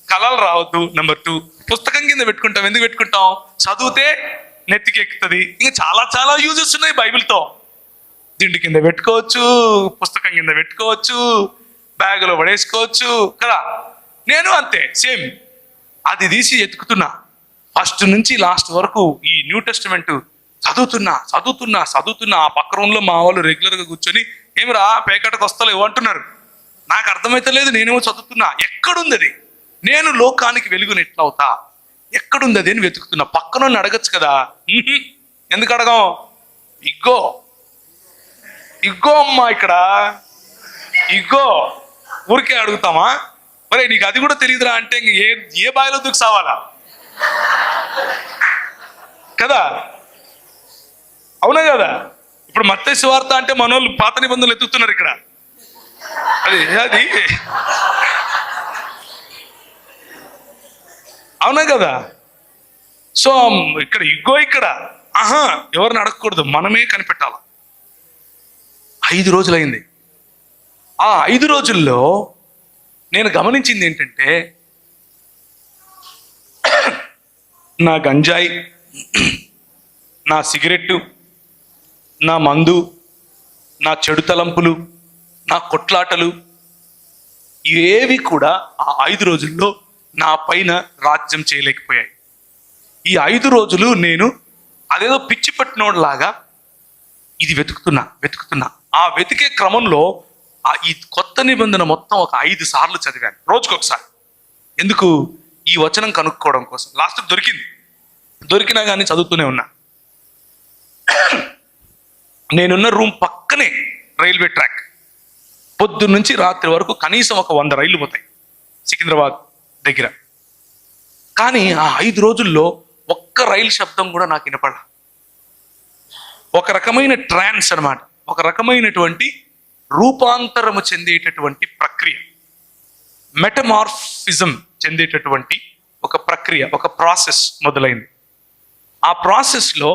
కళలు రావద్దు నెంబర్ 2. పుస్తకం కింద పెట్టుకుంటాం. ఎందుకు పెట్టుకుంటాం? చదివితే నెత్తికి ఎక్కుతుంది. ఇంకా చాలా యూజెస్ ఉన్నాయి బైబిల్తో. దిండు కింద పెట్టుకోవచ్చు, పుస్తకం కింద పెట్టుకోవచ్చు, బ్యాగులో పడేసుకోవచ్చు కదా. నేను అంతే సేమ్. అది తీసి ఎత్తుకుతున్నా, ఫస్ట్ నుంచి లాస్ట్ వరకు ఈ న్యూ టెస్టిమెంట్ చదువుతున్నా. ఆ పక్క రూమ్లో మా వాళ్ళు రెగ్యులర్గా కూర్చొని, ఏమిరా పేకటకు వస్తలేవు అంటున్నారు. నాకు అర్థమైతే లేదు, నేనేమో చదువుతున్నా. ఎక్కడుంది అది? నేను లోకానికి వెలుగుని ఎట్లా అవుతా? ఎక్కడుంది అది అని వెతుకుతున్నా. పక్కన అడగచ్చు కదా. ఎందుకు అడగం? ఇగ్గో అమ్మా, ఇక్కడ ఇగ్గో. ఊరికే అడుగుతామా? మరి నీకు అది కూడా తెలియదురా అంటే ఏ బాయిలో దూకు సావాలా కదా? అవునా కదా? ఇప్పుడు మత్తయి సువార్త అంటే మనోళ్ళు పాత నిబంధనలు ఎత్తుతున్నారు ఇక్కడ. అది అవునా కదా? సో ఇక్కడ ఇక్కడ ఎవరిని అడగకూడదు, మనమే కనిపెట్టాలి. 5 రోజులైంది. ఆ 5 రోజుల్లో నేను గమనించింది ఏంటంటే, నా గంజాయి, నా సిగరెట్టు, నా మందు, నా చెడు తలంపులు, నా కొట్లాటలు ఏవి కూడా ఆ 5 రోజుల్లో నా పైన రాజ్యం చేయలేకపోయాయి. ఈ 5 రోజులు నేను అదేదో పిచ్చి పట్టినోడ్లాగా ఇది వెతుకుతున్నా. ఆ వెతికే క్రమంలో ఈ కొత్త నిబంధన మొత్తం ఒక 5 సార్లు చదివాను, రోజుకొకసారి. ఎందుకు? ఈ వచనం కనుక్కోవడం కోసం. లాస్ట్కి దొరికినా కానీ చదువుతూనే ఉన్నా. నేనున్న రూమ్ పక్కనే రైల్వే ట్రాక్. పొద్దున్న నుంచి రాత్రి వరకు కనీసం ఒక 100 రైళ్లు పోతాయి సికింద్రాబాద్ దగ్గర. కానీ ఆ 5 రోజుల్లో ఒక్క రైలు శబ్దం కూడా నాకు వినపడ. ఒక రకమైన ట్రాన్స్ అన్నమాట, ఒక రకమైనటువంటి రూపాంతరము చెందేటటువంటి ప్రక్రియ, మెటమార్ఫిజం చెందేటటువంటి ఒక ప్రక్రియ, ఒక ప్రాసెస్ మొదలైంది. ఆ ప్రాసెస్లో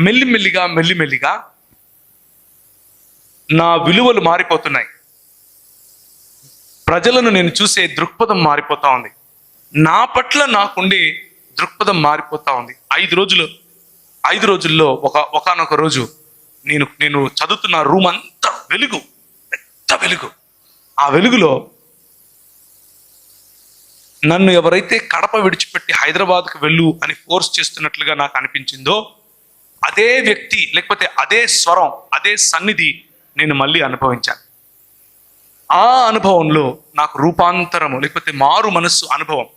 మెల్లిమెల్లిగా నా విలువలు మారిపోతున్నాయి. ప్రజలను నేను చూసే దృక్పథం మారిపోతా ఉంది. నా పట్ల నాకుండే దృక్పథం మారిపోతా ఉంది. 5 రోజుల్లో ఒకనొక రోజు నేను చదువుతున్న రూమ్ అంతా వెలుగు, పెద్ద వెలుగు. ఆ వెలుగులో నన్ను ఎవరైతే కడప విడిచిపెట్టి హైదరాబాద్కు వెళ్ళు అని ఫోర్స్ చేస్తున్నట్లుగా నాకు అనిపించిందో, అదే వ్యక్తి లేకపోతే అదే స్వరం, అదే సన్నిధి నేను మళ్ళీ అనుభవించాను. ఆ అనుభవంలో నాకు రూపాంతరము లేకపోతే మారు మనస్సు అనుభవం.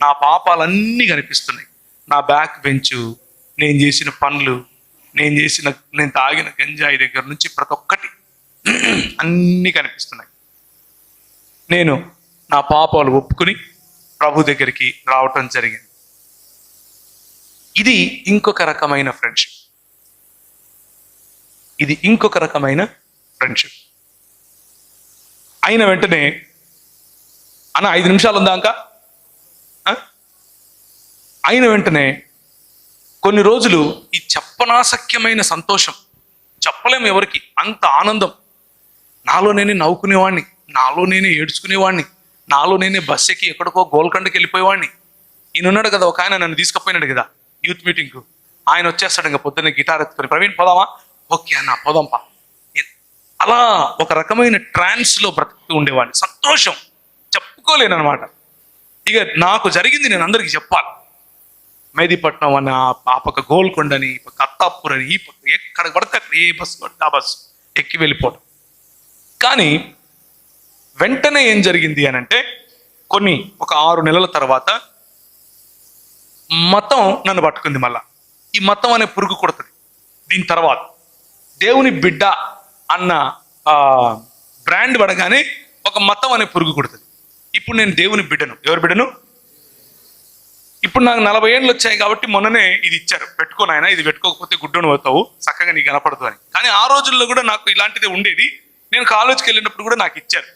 నా పాపాలన్నీ కనిపిస్తున్నాయి. నా బ్యాక్ బెంచు, నేను చేసిన పనులు, నేను తాగిన గంజాయి దగ్గర నుంచి ప్రతి ఒక్కటి అన్నీ కనిపిస్తున్నాయి. నేను నా పాపాలు ఒప్పుకుని ప్రభు దగ్గరికి రావటం జరిగింది. ఇది ఇంకొక రకమైన ఫ్రెండ్షిప్. అయిన వెంటనే అన్న 5 నిమిషాలు ఉందాక అయిన వెంటనే కొన్ని రోజులు ఈ చెప్పనాశక్యమైన సంతోషం, చెప్పలేము ఎవరికి, అంత ఆనందం. నాలో నేనే నవ్వుకునేవాడిని, నాలో నేనే ఏడ్చుకునేవాడిని, నాలో నేనే బస్ ఎక్కి ఎక్కడికో గోల్కొండకి వెళ్ళిపోయేవాడిని. ఈయన ఉన్నాడు కదా, ఒక ఆయన నన్ను తీసుకుపోయినాడు కదా యూత్ మీటింగ్కు. ఆయన వచ్చేస్తాడు ఇంకా పొద్దున్నే గిటార్ ఎత్తుకొని, ప్రవీణ్ పోదామా? ఓకే అన్న పోదాంపా. అలా ఒక రకమైన ట్రాన్స్లో బ్రతుకుతూ ఉండేవాడిని. సంతోషం చెప్పుకోలేను అనమాట. ఇక నాకు జరిగింది నేను అందరికీ చెప్పాలి. మెహదీపట్నం అని, ఆ పక్క గోల్కొండని, ఈ పక్క అత్తాపూర్ అని, ఈ పక్క ఎక్కడ పడితే అక్కడ ఏ బస్సు పడితే ఆ బస్సు ఎక్కి వెళ్ళిపోవడం. కానీ వెంటనే ఏం జరిగింది అని అంటే, ఒక 6 నెలల తర్వాత మతం నన్ను పట్టుకుంది. మళ్ళా ఈ మతం అనే పురుగు కొడుతుంది. దీని తర్వాత దేవుని బిడ్డ అన్న బ్రాండ్ పడగానే ఒక మతం అనే పురుగు కొడుతుంది. ఇప్పుడు నేను దేవుని బిడ్డను. ఎవరి బిడ్డను? ఇప్పుడు నాకు 40 ఏళ్ళు వచ్చాయి కాబట్టి మొన్ననే ఇది ఇచ్చారు, పెట్టుకోను ఆయన, ఇది పెట్టుకోకపోతే గుడ్డను పోతావు, చక్కగా నీకు కనపడదు అని. కానీ ఆ రోజుల్లో కూడా నాకు ఇలాంటిదే ఉండేది. నేను కాలేజ్కి వెళ్ళినప్పుడు కూడా నాకు ఇచ్చారు.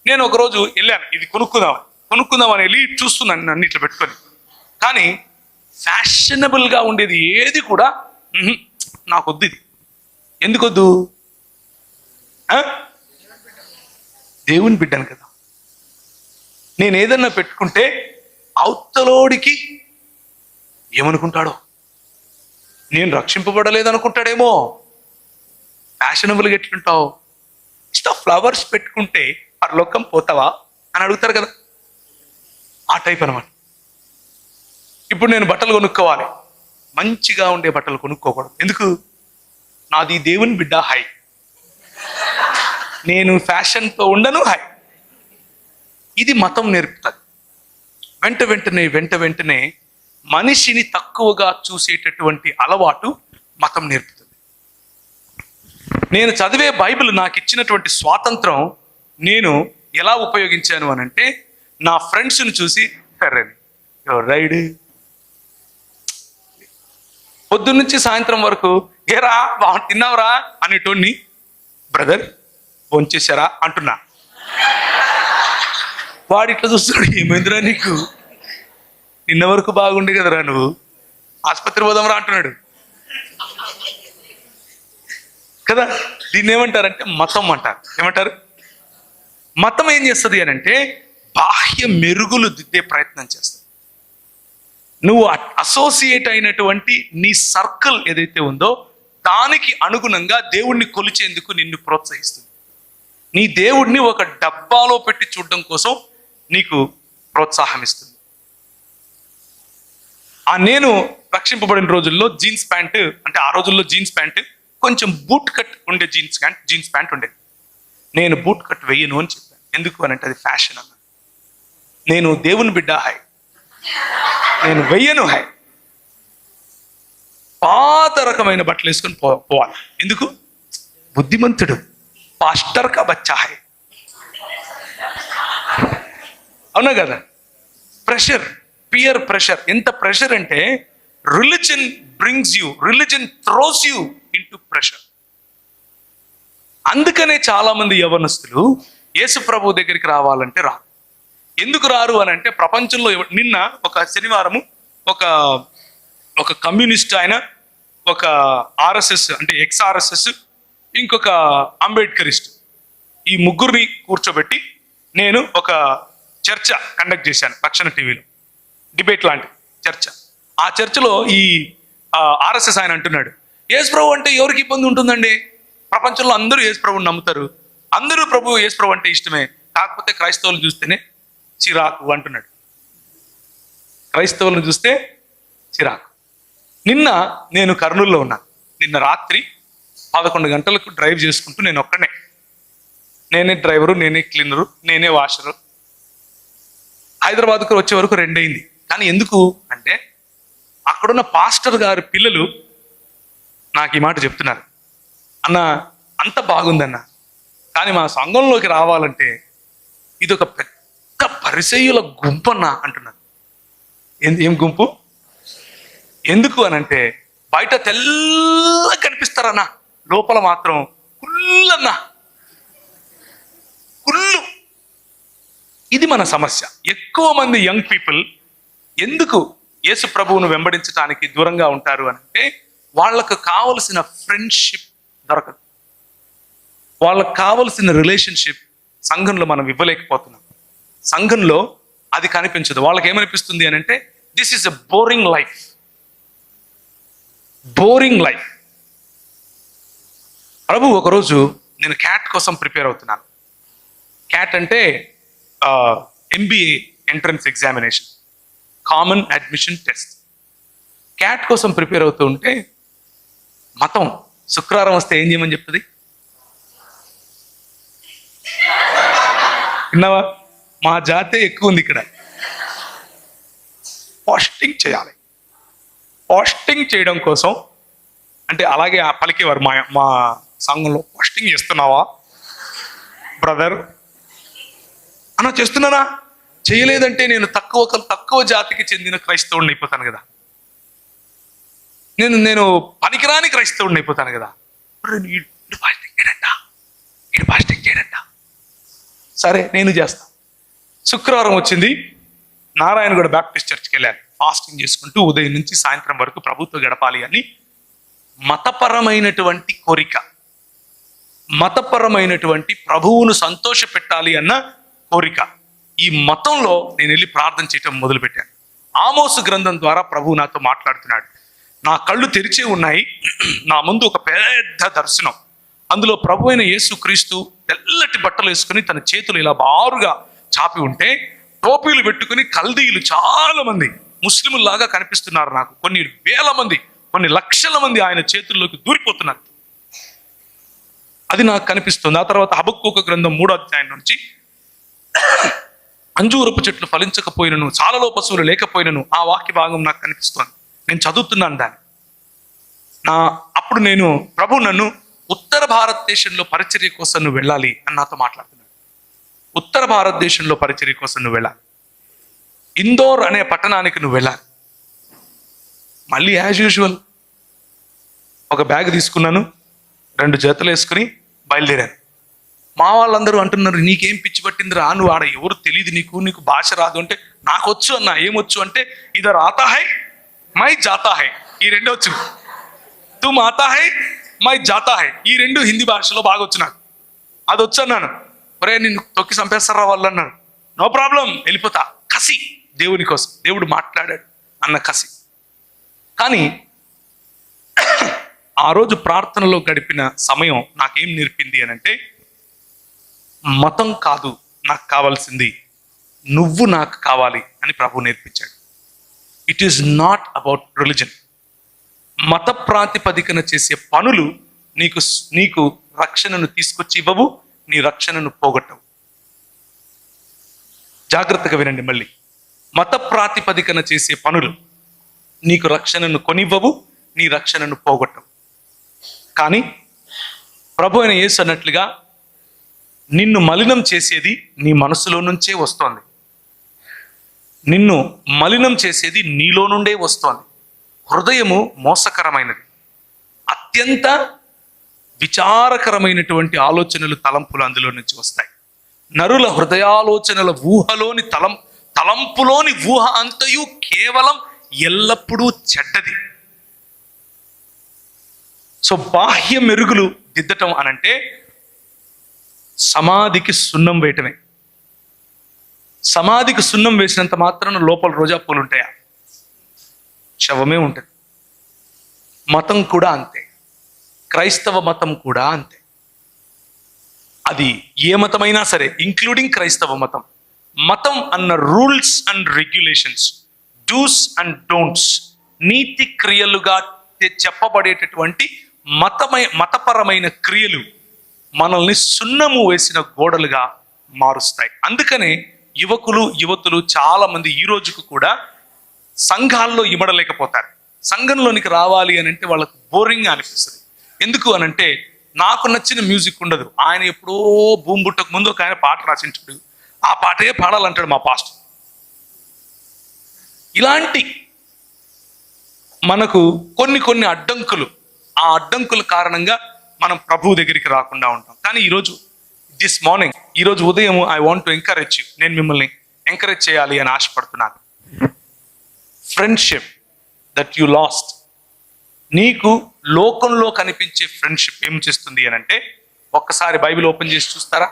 నేను ఒకరోజు వెళ్ళాను, ఇది కొనుక్కుందామని వెళ్ళి చూస్తున్నాను నన్ను ఇట్లా పెట్టుకొని. కానీ ఫ్యాషనబుల్గా ఉండేది ఏది కూడా నాకు వద్దు. ఇది ఎందుకొద్దు? దేవుని బిడ్డను కదా. నేను ఏదన్నా పెట్టుకుంటే అవతలోడికి ఏమనుకుంటాడో, నేను రక్షింపబడలేదనుకుంటాడేమో. ఫ్యాషనబుల్గా ఎట్లుంటావు? ఇష్ట ఫ్లవర్స్ పెట్టుకుంటే పరలోకం పోతావా అని అడుగుతారు కదా, ఆ టైప్ అనమాట. ఇప్పుడు నేను బట్టలు కొనుక్కోవాలి, మంచిగా ఉండే బట్టలు కొనుక్కోకూడదు. ఎందుకు? నాది దేవుని బిడ్డ హై, నేను ఫ్యాషన్తో ఉండను హై. ఇది మతం నేర్పుతుంది. వెంట వెంటనే మనిషిని తక్కువగా చూసేటటువంటి అలవాటు మతం నేర్పుతుంది. నేను చదివే బైబిల్ నాకు ఇచ్చినటువంటి స్వాతంత్రం నేను ఎలా ఉపయోగించాను అని అంటే, నా ఫ్రెండ్స్ని చూసి రైడ్ పొద్దున్నుంచి సాయంత్రం వరకు ఏరా తిన్నావురా అనేటోడిని బ్రదర్ భోంచేశారా అంటున్నా. వాడు ఇట్లా చూస్తున్నాడు, ఏమైందిరా నీకు, నిన్న వరకు బాగుండే కదరా నువ్వు, ఆసుపత్రి పోదాంరా అంటున్నాడు కదా. దీన్ని ఏమంటారంటే మతం అంటారు. ఏమంటారు? మతం ఏం చేస్తుంది అని అంటే, బాహ్య మెరుగులు దిద్దే ప్రయత్నం చేస్తుంది. నువ్వు అసోసియేట్ అయినటువంటి నీ సర్కిల్ ఏదైతే ఉందో దానికి అనుగుణంగా దేవుణ్ణి కొలిచేందుకు నిన్ను ప్రోత్సహిస్తుంది. నీ దేవుడిని ఒక డబ్బాలో పెట్టి చూడడం కోసం నీకు ప్రోత్సాహం ఇస్తుంది. నేను రక్షింపబడిన రోజుల్లో జీన్స్ ప్యాంటు, అంటే ఆ రోజుల్లో జీన్స్ ప్యాంటు కొంచెం బూట్ కట్ ఉండే జీన్స్ ప్యాంట్ ఉండేది. నేను బూట్ కట్ వెయ్యను అని చెప్పాను. ఎందుకు అని అంటే అది ఫ్యాషన్ అన్న. నేను దేవుని బిడ్డ హై, నేను వెయ్యను హై. పాత రకమైన బట్టలు వేసుకొని పోవాలి. ఎందుకు? బుద్ధిమంతుడు పాస్టర్ కా బచ్చా హై. అవునా కదా? Pressure, peer pressure. ఎంత ప్రెషర్ అంటే religion brings you, religion throws you into pressure. అందుకనే చాలా మంది యవనస్తులు యేసు ప్రభు దగ్గరికి రావాలంటే రారు. ఎందుకు రారు అని అంటే ప్రపంచంలో నిన్న ఒక శనివారము ఒక కమ్యూనిస్ట్ ఆయన, ఒక ఆర్ఎస్ఎస్ అంటే ఎక్స్ఆర్ఎస్ఎస్, ఇంకొక అంబేద్కరిస్ట్, ఈ ముగ్గురిని కూర్చోబెట్టి నేను ఒక చర్చ కండక్ట్ చేశాను రక్షణ టీవీలో, డిబేట్ లాంటి చర్చ. ఆ చర్చలో ఈ ఆర్ఎస్ఎస్ ఆయన అంటున్నాడు, యేసు ప్రభు అంటే ఎవరికి ఇబ్బంది ఉంటుందండి? ప్రపంచంలో అందరూ యేసు ప్రభుని నమ్ముతారు, అందరూ యేసు ప్రభు అంటే ఇష్టమే, కాకపోతే క్రైస్తవులు చూస్తేనే చిరాకు అంటున్నాడు. క్రైస్తవులను చూస్తే చిరాకు. నిన్న నేను కర్నూలులో ఉన్నాను. నిన్న రాత్రి 11 గంటలకు డ్రైవ్ చేసుకుంటూ నేను ఒక్కనే, నేనే డ్రైవరు, నేనే క్లీనరు, నేనే వాషరు. హైదరాబాద్కు వచ్చే వరకు 2 అయింది. కానీ ఎందుకు అంటే అక్కడున్న పాస్టర్ గారి పిల్లలు నాకు ఈ మాట చెప్తున్నారు, అన్న అంత బాగుందన్న, కానీ మా సంఘంలోకి రావాలంటే ఇది ఒక పెద్ద పరిసయ్యుల గుంపన్న అంటున్నారు. ఏం గుంపు? ఎందుకు అని అంటే బయట తెల్ల కనిపిస్తారన్నా, లోపల మాత్రం కుళ్ళన్నా, కుళ్ళు. ఇది మన సమస్య. ఎక్కువ మంది యంగ్ పీపుల్ ఎందుకు యేసు ప్రభువును వెంబడించడానికి దూరంగా ఉంటారు అని అంటే వాళ్ళకు కావలసిన ఫ్రెండ్షిప్ దొరకదు, వాళ్ళకు కావలసిన రిలేషన్షిప్ సంఘంలో మనం ఇవ్వలేకపోతున్నాం. సంఘంలో అది కనిపించదు. వాళ్ళకి ఏమనిపిస్తుంది అని అంటే this is a boring life, boring life. ప్రభు ఒకరోజు నేను క్యాట్ కోసం ప్రిపేర్ అవుతున్నాను. క్యాట్ అంటే MBA entrance examination, common admission test. CAT కోసం ప్రిపేర్ అవుతూ ఉంటే మతం శుక్రవారం వస్తే ఏం చేయమని చెప్తుంది? విన్నావా? మా జాతే ఎక్కువ ఉంది ఇక్కడ. పోస్టింగ్ చేయాలి. పోస్టింగ్ చేయడం కోసం అంటే అలాగే పలికేవారు మా సంఘంలో, పోస్టింగ్ చేస్తున్నావా బ్రదర్ అన్న? చేస్తున్నానా? చేయలేదంటే నేను తక్కువ జాతికి చెందిన క్రైస్తవుడిని అయిపోతాను కదా, నేను పనికిరాని క్రైస్తవుడిని అయిపోతాను కదా. పాస్టింగ్ చేయడంట. సరే నేను చేస్తా. శుక్రవారం వచ్చింది, నారాయణగూడ బ్యాప్టిస్ట్ చర్చ్కి వెళ్ళాను. ఫాస్టింగ్ చేసుకుంటూ ఉదయం నుంచి సాయంత్రం వరకు ప్రభుత్వం గడపాలి అని మతపరమైనటువంటి కోరిక, మతపరమైనటువంటి ప్రభువును సంతోష పెట్టాలి అన్న కోరిక. ఈ మతంలో నేను వెళ్ళి ప్రార్థన చేయటం మొదలుపెట్టాను. ఆమోసు గ్రంథం ద్వారా ప్రభువు నాతో మాట్లాడుతున్నాడు. నా కళ్ళు తెరిచే ఉన్నాయి. నా ముందు ఒక పెద్ద దర్శనం. అందులో ప్రభు అయిన యేసు క్రీస్తు తెల్లటి బట్టలు వేసుకుని తన చేతులు ఇలా బారుగా చాపి ఉంటే, టోపీలు పెట్టుకుని కల్దీయులు చాలా మంది ముస్లింలాగా కనిపిస్తున్నారు నాకు. కొన్ని వేల మంది, కొన్ని లక్షల మంది ఆయన చేతుల్లోకి దూరిపోతున్నారు. అది నాకు కనిపిస్తుంది. ఆ తర్వాత హబక్కూకు గ్రంథం 3వ అధ్యాయం నుంచి అంజూరపు చెట్లు ఫలించకపోయినను, చాలలో పశువులు లేకపోయినను, ఆ వాక్య భాగం నాకు కనిపిస్తోంది. నేను చదువుతున్నాను దాన్ని. అప్పుడు నేను ప్రభు నన్ను ఉత్తర భారతదేశంలో పరిచర్య కోసం నువ్వు వెళ్ళాలి అని నాతో మాట్లాడుతున్నాడు. ఉత్తర భారతదేశంలో పరిచర్య కోసం నువ్వు వెళ్ళాలి, ఇందోర్ అనే పట్టణానికి నువ్వు వెళ్ళాలి. మళ్ళీ యాజ్ యూజువల్ ఒక బ్యాగ్ తీసుకున్నాను, 2 జతలు వేసుకుని బయలుదేరాను. మా వాళ్ళందరూ అంటున్నారు, నీకేం పిచ్చి పట్టిందిరా, నువ్వు ఆడ ఎవరు తెలియదు, నీకు భాష రాదు అంటే, నాకు వచ్చు అన్న. ఏమొచ్చు అంటే ఇదర్ ఆతా హై మై జాతా హై, ఈ 2 వచ్చు. తుమ్ ఆతా హై మై జాతా హై, ఈ 2 హిందీ భాషలో బాగా వచ్చు నాకు. అది వచ్చు అన్నాను. ఒరే నిన్ను తొక్కి చంపేస్తారా వాళ్ళు అన్నారు. నో ప్రాబ్లం, వెళ్ళిపోతా. కసి, దేవుని కోసం, దేవుడు మాట్లాడాడు అన్న కసి. కానీ ఆ రోజు ప్రార్థనలో గడిపిన సమయం నాకేం నేర్పింది అని అంటే, మతం కాదు నాకు కావాల్సింది, నువ్వు నాకు కావాలి అని ప్రభు నేర్పించాడు. It is not about religion. మత ప్రాతిపదికన చేసే పనులు నీకు రక్షణను తీసుకొచ్చి ఇవ్వవు, నీ రక్షణను పోగొట్టవు. జాగ్రత్తగా వినండి మళ్ళీ. మత ప్రాతిపదికన చేసే పనులు నీకు రక్షణను కొనివ్వవు, నీ రక్షణను పోగొట్టవు. కానీ ప్రభు అయిన యేసు అన్నట్లుగా నిన్ను మలినం చేసేది నీ మనసులో నుంచే వస్తోంది. నిన్ను మలినం చేసేది నీలో నుండే వస్తోంది. హృదయము మోసకరమైనది. అత్యంత విచారకరమైనటువంటి ఆలోచనలు, తలంపులు అందులో నుంచి వస్తాయి. నరుల హృదయాలోచనల ఊహలోని తలంపులోని ఊహ అంతయు కేవలం ఎల్లప్పుడూ చెడ్డది. సో బాహ్య మెరుగులు దిద్దటం అనంటే సమాధికి సున్నం వేయటమే. సమాధికి సున్నం వేసినంత మాత్రాన లోపల రోజా పూలు ఉంటాయా? శవమే ఉంటుంది. మతం కూడా అంతే. క్రైస్తవ మతం కూడా అంతే. అది ఏ మతమైనా సరే, ఇంక్లూడింగ్ క్రైస్తవ మతం. మతం అన్న rules and regulations, do's and don'ts, నీతి క్రియలుగా చెప్పబడేటటువంటి మతపరమైన క్రియలు మనల్ని సున్నము వేసిన గోడలుగా మారుస్తాయి. అందుకనే యువతులు చాలా మంది ఈ రోజుకు కూడా సంఘాల్లో ఇమడలేకపోతారు. సంఘంలోనికి రావాలి అని అంటే వాళ్ళకు బోరింగ్ అనిపిస్తుంది. ఎందుకు అనంటే నాకు నచ్చిన మ్యూజిక్ ఉండదు. ఆయన ఎప్పుడో భూమి పుట్టక ముందు ఒక ఆయన పాట రాసింటాడు, ఆ పాటే పాడాలంటాడు మా పాస్టర్. ఇలాంటి మనకు కొన్ని అడ్డంకులు, ఆ అడ్డంకుల కారణంగా మనం ప్రభువు దగ్గరికి రాకుండా ఉంటాం. కానీ ఈరోజు ఉదయం I want to encourage you. నేను మిమ్మల్ని ఎంకరేజ్ చేయాలి అని ఆశపడుతున్నాను. Friendship that you last. నీకు లోకంలో కనిపించే ఫ్రెండ్షిప్ ఏం చేస్తుంది అని అంటే, ఒక్కసారి బైబిల్ ఓపెన్ చేసి చూస్తారా?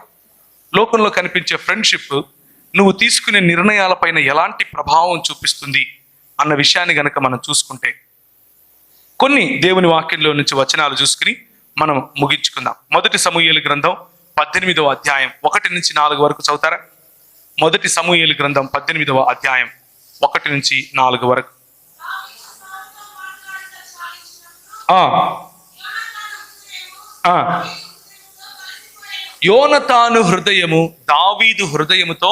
లోకంలో కనిపించే ఫ్రెండ్షిప్ నువ్వు తీసుకునే నిర్ణయాలపైన ఎలాంటి ప్రభావం చూపిస్తుంది అన్న విషయాన్ని గనక మనం చూసుకుంటే, కొన్ని దేవుని వాక్యంలో నుంచి వచనాలు చూసుకుని మనం ముగించుకుందాం. 1 సమూయేలు గ్రంథం 18వ అధ్యాయం 1 నుంచి 4 వరకు చదువుతారా? 1 సమూయేలు గ్రంథం 18వ అధ్యాయం 1 నుంచి 4 వరకు. యోనతాను హృదయము దావీదు హృదయముతో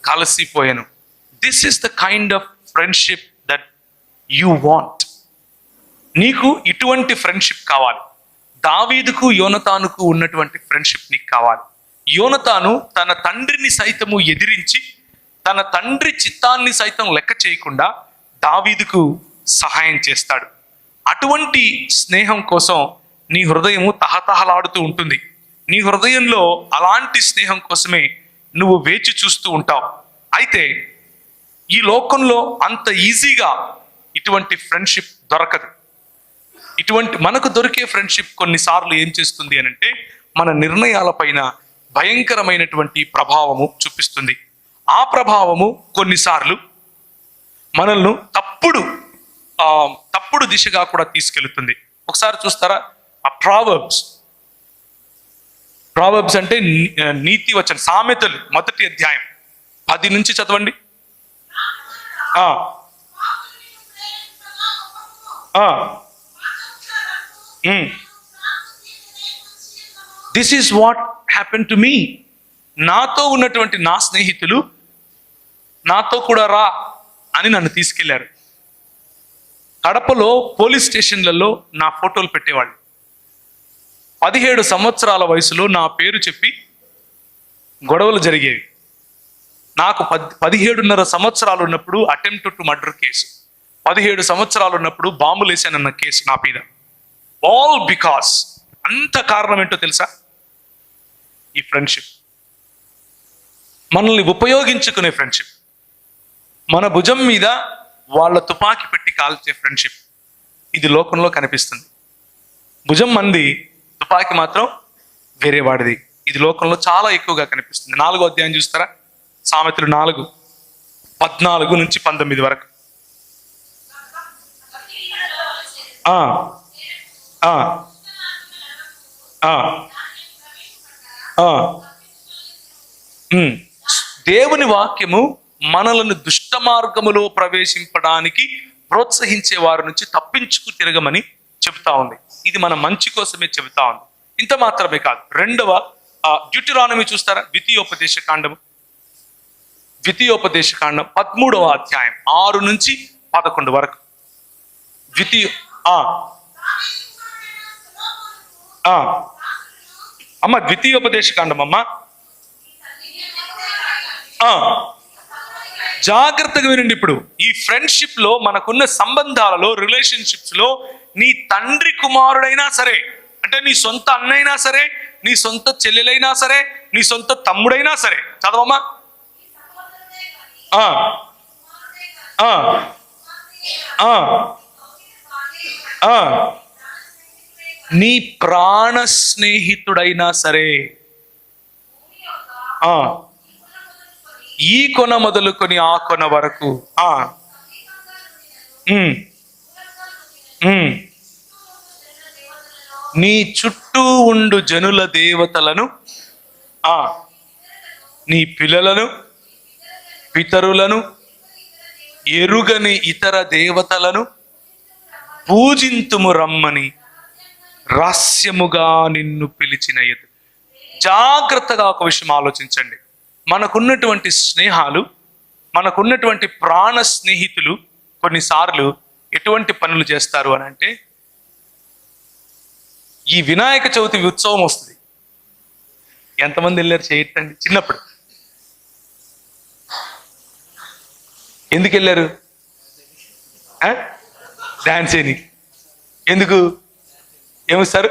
కలిసిపోయాను. This is the kind of friendship that you want. నీకు ఇటువంటి ఫ్రెండ్షిప్ కావాలి. దావీదుకు యోనతానుకు ఉన్నటువంటి ఫ్రెండ్షిప్ నీకు కావాలి. యోనతాను తన తండ్రిని సైతము ఎదిరించి, తన తండ్రి చిత్తాన్ని సైతం లెక్క చేయకుండా దావీదుకు సహాయం చేస్తాడు. అటువంటి స్నేహం కోసం నీ హృదయము తహతహలాడుతూ ఉంటుంది. నీ హృదయంలో అలాంటి స్నేహం కోసమే నువ్వు వేచి చూస్తూ ఉంటావు. అయితే ఈ లోకంలో అంత ఈజీగా ఇటువంటి ఫ్రెండ్షిప్ దొరకదు. మనకు దొరికే ఫ్రెండ్షిప్ కొన్నిసార్లు ఏం చేస్తుంది అని అంటే, మన నిర్ణయాలపైన భయంకరమైనటువంటి ప్రభావము చూపిస్తుంది. ఆ ప్రభావము కొన్నిసార్లు మనల్ని తప్పుడు దిశగా కూడా తీసుకెళ్తుంది. ఒకసారి చూస్తారా, ఆ ప్రావర్బ్స్ అంటే నీతి వచన సామెతలు 1వ అధ్యాయం 10 నుంచి చదవండి. This is what happen to me. నాతో ఉన్నటువంటి నా స్నేహితులు నాతో కూడా రా అని నన్ను తీసుకెళ్లారు. కడపలో పోలీస్ స్టేషన్లలో నా ఫోటోలు పెట్టేవాళ్ళు. 17 సంవత్సరాల వయసులో నా పేరు చెప్పి గొడవలు జరిగేవి. నాకు 17.5 సంవత్సరాలు ఉన్నప్పుడు అటెంప్ట్ టు మర్డర్ కేసు, 17 సంవత్సరాలు ఉన్నప్పుడు బాంబులు వేసానన్న కేసు నా మీద. ఆల్ బికాస్, అంత కారణం ఏంటో తెలుసా? ఈ ఫ్రెండ్షిప్, మనల్ని ఉపయోగించుకునే ఫ్రెండ్షిప్, మన భుజం మీద వాళ్ళ తుపాకీ పెట్టి కాల్చే ఫ్రెండ్షిప్. ఇది లోకంలో కనిపిస్తుంది. భుజం మంది, తుపాకీ మాత్రం వేరే వాడిది. ఇది లోకంలో చాలా ఎక్కువగా కనిపిస్తుంది. 4వ అధ్యాయం చూస్తారా? సామెతలు 4:14 నుంచి 19 వరకు. దేవుని వాక్యము మనలను దుష్ట మార్గములో ప్రవేశింపడానికి ప్రోత్సహించే వారి నుంచి తప్పించుకు తిరగమని చెబుతా ఉంది. ఇది మన మంచి కోసమే చెబుతా ఉంది. ఇంత మాత్రమే కాదు, 2వ డ్యూటెరానమీ చూస్తారా? ద్వితీయోపదేశ కాండము 13వ అధ్యాయం 6 నుంచి 11 వరకు. ద్వితీయోపదేశ కాండం అమ్మ. జాగ్రత్తగా వినండి. ఇప్పుడు ఈ ఫ్రెండ్షిప్ లో, మనకున్న సంబంధాలలో, రిలేషన్షిప్స్ లో, నీ తండ్రి కుమారుడైనా సరే, అంటే నీ సొంత అన్నైనా సరే, నీ సొంత చెల్లెలైనా సరే, నీ సొంత తమ్ముడైనా సరే, చదవమ్మా. నీ ప్రాణ స్నేహితుడైనా సరే, ఈ కొన మొదలుకొని ఆ కొన వరకు, నీ చుట్టూ ఉండు జనుల దేవతలను, నీ పిల్లలను, పితరులను, ఎరుగని ఇతర దేవతలను పూజింతుము రమ్మని రహస్యముగా నిన్ను పిలిచిన ఎదు. జాగ్రత్తగా ఒక విషయం ఆలోచించండి. మనకున్నటువంటి స్నేహాలు, మనకున్నటువంటి ప్రాణ స్నేహితులు కొన్నిసార్లు ఎటువంటి పనులు చేస్తారు అని అంటే, ఈ వినాయక చవితి ఉత్సవం వస్తుంది. ఎంతమంది వెళ్ళారు చేయటండి చిన్నప్పుడు? ఎందుకు వెళ్ళారు? డాన్స్ అని. ఎందుకు? ఏమిస్తారు?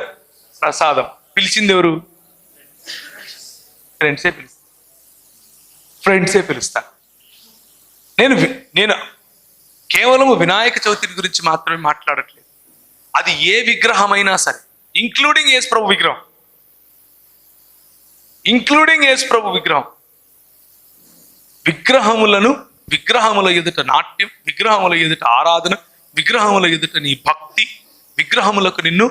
ప్రసాదం. పిలిచింది ఎవరు? ఫ్రెండ్సే పిలుస్తారు. నేను కేవలం వినాయక చవితి గురించి మాత్రమే మాట్లాడట్లేదు. అది ఏ విగ్రహమైనా సరే, ఇంక్లూడింగ్ యేసు ప్రభు విగ్రహం, విగ్రహముల ఎదుట నాట్యం, విగ్రహముల ఎదుట ఆరాధన, విగ్రహముల ఎదుట నీ భక్తి, విగ్రహములకు నిన్ను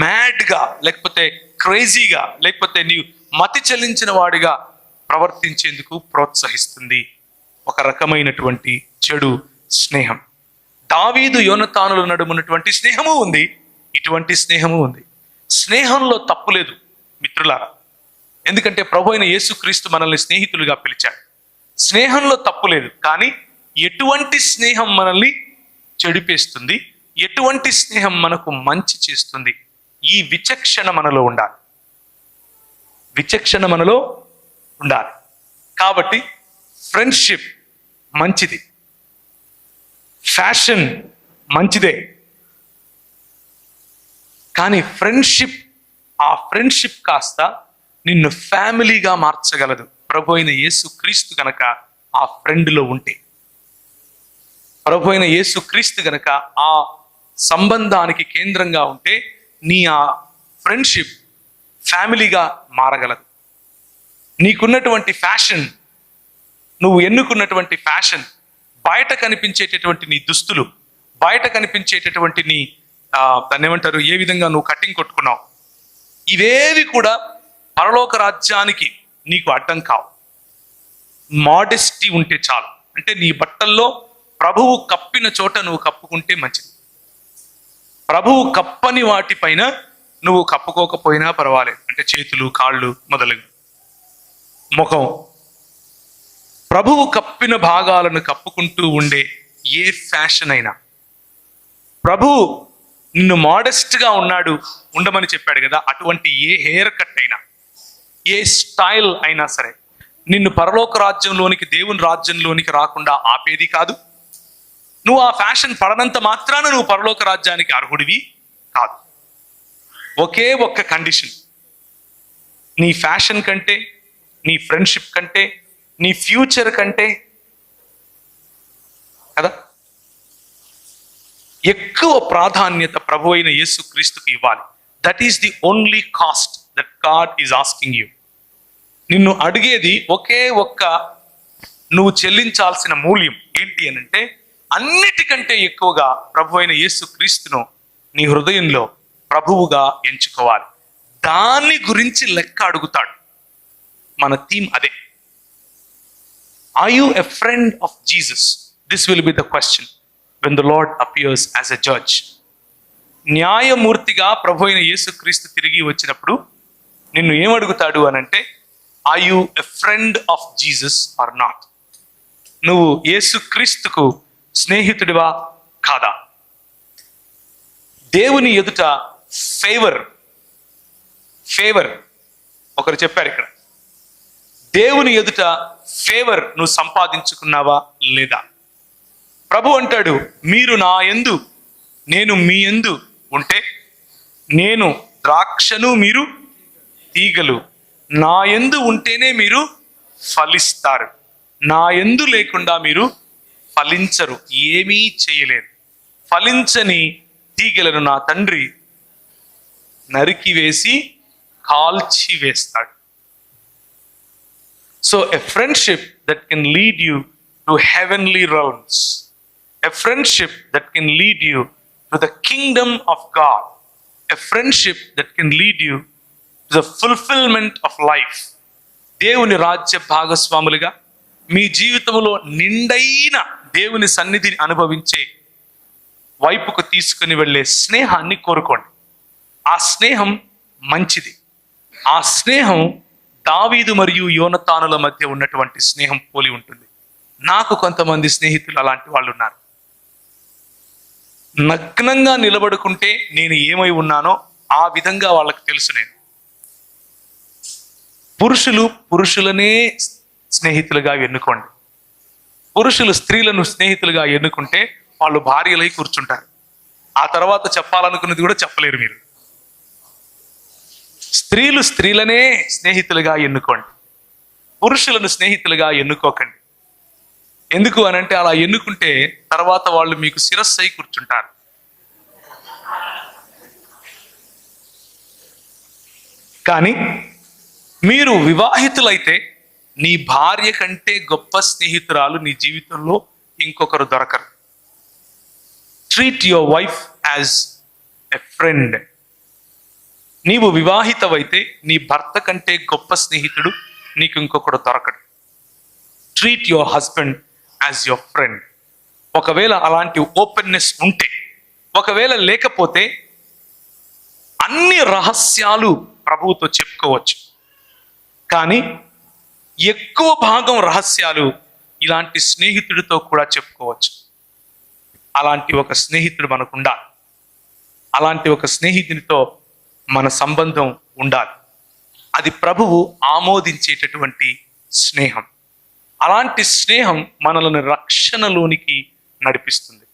మ్యాడ్గా, లేకపోతే క్రేజీగా, లేకపోతే నీవు మతి చెల్లించిన వాడిగా ప్రవర్తించేందుకు ప్రోత్సహిస్తుంది. ఒక రకమైనటువంటి చెడు స్నేహం. దావీదు యోనతానుల నడుమున్నటువంటి స్నేహము ఉంది, ఇటువంటి స్నేహము ఉంది. స్నేహంలో తప్పు లేదు మిత్రులారా, ఎందుకంటే ప్రభు అయిన యేసుక్రీస్తు మనల్ని స్నేహితులుగా పిలిచాడు. స్నేహంలో తప్పు లేదు. కానీ ఎటువంటి స్నేహం మనల్ని చెడిపేస్తుంది, ఎటువంటి స్నేహం మనకు మంచి చేస్తుంది, ఈ విచక్షణ మనలో ఉండాలి. కాబట్టి ఫ్రెండ్షిప్ మంచిది, ఫ్యాషన్ మంచిదే. కానీ ఆ ఫ్రెండ్షిప్ కాస్త నిన్ను ఫ్యామిలీగా మార్చగలదు. ప్రభు అయిన యేసుక్రీస్తు గనక ఆ ఫ్రెండ్లో ఉంటే, ప్రభు అయిన యేసుక్రీస్తు గనక ఆ సంబంధానికి కేంద్రంగా ఉంటే, నీ ఆ ఫ్రెండ్షిప్ ఫ్యామిలీగా మారగలదు. నీకున్నటువంటి ఫ్యాషన్, నువ్వు ఎన్నుకున్నటువంటి ఫ్యాషన్, బయట కనిపించేటటువంటి నీ దుస్తులు, బయట కనిపించేటటువంటి నీ దాన్ని ఏమంటారు, ఏ విధంగా నువ్వు కటింగ్ కొట్టుకున్నావు, ఇవేవి కూడా పరలోక రాజ్యానికి నీకు అడ్డం కావు. మోడెస్టీ ఉంటే చాలు. అంటే నీ బట్టల్లో ప్రభువు కప్పిన చోట నువ్వు కప్పుకుంటే మంచిది. ప్రభువు కప్పని వాటిపైన నువ్వు కప్పుకోకపోయినా పర్వాలేదు. అంటే చేతులు, కాళ్ళు మొదలగు, ముఖం, ప్రభువు కప్పిన భాగాలను కప్పుకుంటూ ఉండే ఏ ఫ్యాషన్ అయినా, ప్రభువు నిన్ను మోడెస్ట్గా ఉండమని చెప్పాడు కదా, అటువంటి ఏ హెయిర్ కట్ అయినా, ఏ స్టైల్ అయినా సరే నిన్ను పరలోక రాజ్యంలోనికి, దేవుని రాజ్యంలోనికి రాకుండా ఆపేది కాదు. నువ్వు ఆ ఫ్యాషన్ పడనంత మాత్రాన నువ్వు పరలోక రాజ్యానికి అర్హుడివి కాదు. ఒకే ఒక్క కండిషన్, నీ ఫ్యాషన్ కంటే, నీ ఫ్రెండ్షిప్ కంటే, నీ ఫ్యూచర్ కంటే కదా ఎక్కువ ప్రాధాన్యత ప్రభు అయిన యేసుక్రీస్తుకి ఇవ్వాలి. That is the only cost that God is asking you. నిన్ను అడిగేది ఒకే ఒక్క నువ్వు చెల్లించాల్సిన మూల్యం ఏంటి అని అంటే, అన్నిటికంటే ఎక్కువగా ప్రభు అయిన యేసుక్రీస్తును నీ హృదయంలో ప్రభువుగా ఎంచుకోవాలి. దాని గురించి లెక్క అడుగుతాడు. మన థీమ్ అదే. Are you a friend of Jesus? This will be the question when the Lord appears as a judge. న్యాయమూర్తిగా ప్రభు అయిన యేసుక్రీస్తు తిరిగి వచ్చినప్పుడు నిన్ను ఏమడుగుతాడు అనంటే, are you a friend of Jesus or not? నువ్వు యేసుక్రీస్తుకు స్నేహితుడివా కాదా? దేవుని ఎదుట ఫేవర్ ఒకరు చెప్పారు ఇక్కడ, దేవుని ఎదుట ఫేవర్ నువ్వు సంపాదించుకున్నావా లేదా? ప్రభు అంటాడు, మీరు నా యందు నేను మీ యందు ఉంటే, నేను ద్రాక్షను మీరు తీగలు, నా యందు ఉంటేనే మీరు ఫలిస్తారు, నా యందు లేకుండా మీరు ఫలించరు, ఏమీ చేయలేరు. ఫలించని తీగలను నా తండ్రి నరికి వేసి కాల్చి వేస్తాడు. So a friendship that can lead you to heavenly realms, a friendship that can lead you to the kingdom of God, a friendship that can lead you to the fulfillment of life. దేవుని రాజ్య భాగస్వాములుగా మీ జీవితంలో నిండైన దేవుని సన్నిధిని అనుభవించే వైపుకు తీసుకుని వెళ్ళే స్నేహాన్ని కోరుకోండి. ఆ స్నేహం మంచిది. ఆ స్నేహం దావీదు మరియు యోనతానుల మధ్య ఉన్నటువంటి స్నేహం పోలి ఉంటుంది. నాకు కొంతమంది స్నేహితులు అలాంటి వాళ్ళు ఉన్నారు. నగ్నంగా నిలబడుకుంటే నేను ఏమై ఉన్నానో ఆ విధంగా వాళ్ళకి తెలుసు. నేను పురుషులు పురుషులనే స్నేహితులుగా ఎన్నుకోండి. పురుషులు స్త్రీలను స్నేహితులుగా ఎన్నుకుంటే వాళ్ళు భార్యలై కూర్చుంటారు. ఆ తర్వాత చెప్పాలనుకున్నది కూడా చెప్పలేరు మీరు. స్త్రీలు స్త్రీలనే స్నేహితులుగా ఎన్నుకోండి, పురుషులను స్నేహితులుగా ఎన్నుకోకండి. ఎందుకు అనంటే అలా ఎన్నుకుంటే తర్వాత వాళ్ళు మీకు శిరస్సు అయి కూర్చుంటారు. కానీ మీరు వివాహితులైతే నీ భార్య కంటే గొప్ప స్నేహితురాలు నీ జీవితంలో ఇంకొకరు దొరకరు. Treat your wife as a friend. నీవు వివాహితవైతే నీ భర్త కంటే గొప్ప స్నేహితుడు నీకు ఇంకొకడు దొరకడు. Treat your husband as your friend. ఒకవేళ అలాంటి ఓపెన్నెస్ ఉంటే, ఒకవేళ లేకపోతే అన్ని రహస్యాలు ప్రభువుతో చెప్పుకోవచ్చు. కానీ ఎక్కువ భాగం రహస్యాలు ఇలాంటి స్నేహితుడితో కూడా చెప్పుకోవచ్చు. అలాంటి ఒక స్నేహితుడు మనకు ఉండాలి. అలాంటి ఒక స్నేహితునితో మన సంబంధం ఉండాలి. అది ప్రభువు ఆమోదించేటటువంటి స్నేహం. అలాంటి స్నేహం మనలను రక్షణలోనికి నడిపిస్తుంది.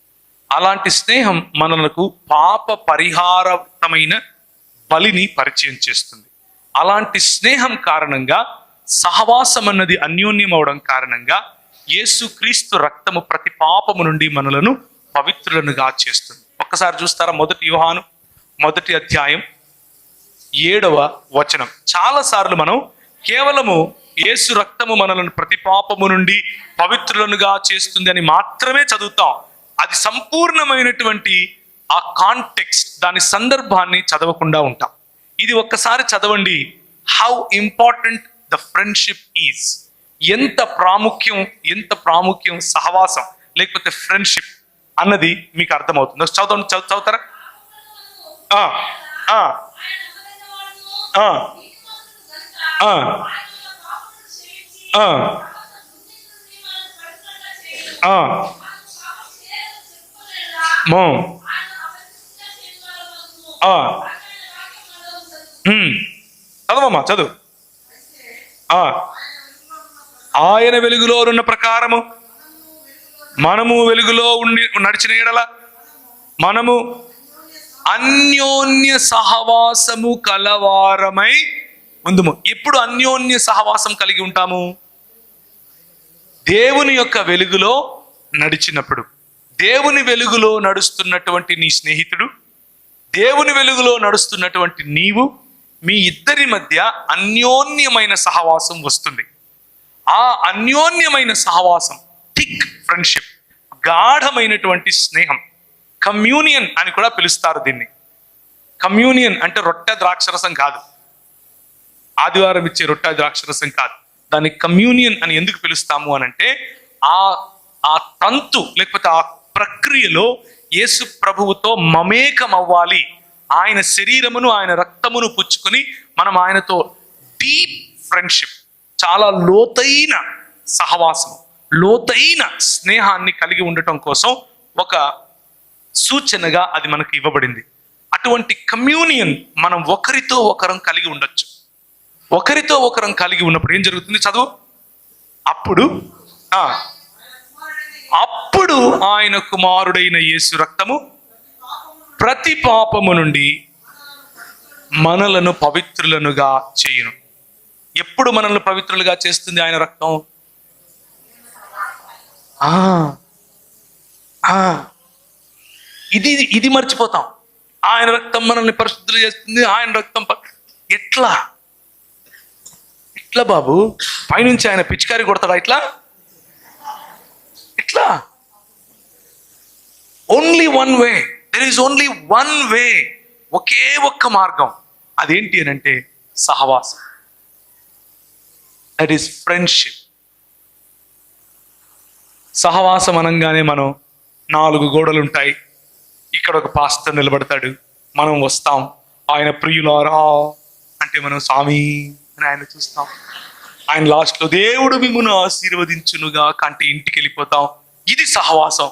అలాంటి స్నేహం మనలకు పాప పరిహారమైన బలిని పరిచయం చేస్తుంది. అలాంటి స్నేహం కారణంగా, సహవాసం అన్నది అన్యోన్యం అవడం కారణంగా యేసుక్రీస్తు రక్తము ప్రతి పాపము నుండి మనలను పవిత్రులనుగా చేస్తుంది. ఒక్కసారి చూస్తారా, 1 యోహాను 1వ అధ్యాయం 7వ వచనం. చాలా సార్లు మనం కేవలము యేసు రక్తము మనలను ప్రతి పాపము నుండి పవిత్రులనుగా చేస్తుంది అని మాత్రమే చదువుతాం. అది సంపూర్ణమైనటువంటి ఆ కాంటెక్స్ట్, దాని సందర్భాన్ని చదవకుండా ఉంటాం. ఇది ఒక్కసారి చదవండి. How important the friendship is. ఎంత ప్రాముఖ్యం సహవాసం లేకపోతే ఫ్రెండ్షిప్ అన్నది మీకు అర్థమవుతుంది. చదువుతారా? చదవమ్మా, చదువు. ఆయన వెలుగులో ఉన్న ప్రకారము మనము వెలుగులో నడిచిన ఎడల మనము అన్యోన్య సహవాసము కలవారమై ఉందుము. ఎప్పుడు అన్యోన్య సహవాసం కలిగి ఉంటాము? దేవుని యొక్క వెలుగులో నడిచినప్పుడు. దేవుని వెలుగులో నడుస్తున్నటువంటి నీ స్నేహితుడు, దేవుని వెలుగులో నడుస్తున్నటువంటి నీవు, మీ ఇద్దరి మధ్య అన్యోన్యమైన సహవాసం వస్తుంది. ఆ అన్యోన్యమైన సహవాసం థిక్ ఫ్రెండ్షిప్, గాఢమైనటువంటి స్నేహం, కమ్యూనియన్ అని కూడా పిలుస్తారు దీన్ని. కమ్యూనియన్ అంటే రొట్టె ద్రాక్షరసం కాదు, ఆదివారం ఇచ్చే రొట్టె ద్రాక్షరసం కాదు. దాన్ని కమ్యూనియన్ అని ఎందుకు పిలుస్తాము అనంటే ఆ తంతు లేకపోతే ఆ ప్రక్రియలో యేసు ప్రభువుతో మమేకం అవ్వాలి. ఆయన శరీరమును ఆయన రక్తమును పుచ్చుకొని మనం ఆయనతో డీప్ ఫ్రెండ్షిప్, చాలా లోతైన సహవాసం, లోతైన స్నేహాన్ని కలిగి ఉండటం కోసం ఒక సూచనగా అది మనకు ఇవ్వబడింది. అటువంటి కమ్యూనియన్ మనం ఒకరితో ఒకరం కలిగి ఉండొచ్చు. ఒకరితో ఒకరం కలిగి ఉన్నప్పుడు ఏం జరుగుతుంది? చదువు. అప్పుడు ఆయన కుమారుడైన యేసు రక్తము ప్రతి పాపము నుండి మనలను పవిత్రులనుగా చేయును. ఎప్పుడు మనల్ని పవిత్రులుగా చేస్తుంది ఆయన రక్తం? ఇది మర్చిపోతాం. ఆయన రక్తం మనల్ని పరిశుద్ధులు చేస్తుంది. ఆయన రక్తం ఎట్లా బాబు? పైనుంచి ఆయన పిచికారి కొడతాడా? ఇట్లా only one way. There is only one way. ఒకే ఒక్క మార్గం. అదేంటి అని అంటే సహవాసం. That is friendship. సహవాసం అనగానే మనం 4 గోడలు ఉంటాయి. ఇక్కడ ఒక పాస్టర్ నిలబడతాడు, మనం వస్తాం. ఆయన ప్రియులారా అంటే మనం స్వామి అని ఆయన చూస్తాం. ఆయన లాస్ట్లో దేవుడు మిమ్మును ఆశీర్వదించునుగా కంటే ఇంటికి వెళ్ళిపోతాం. ఇది సహవాసం.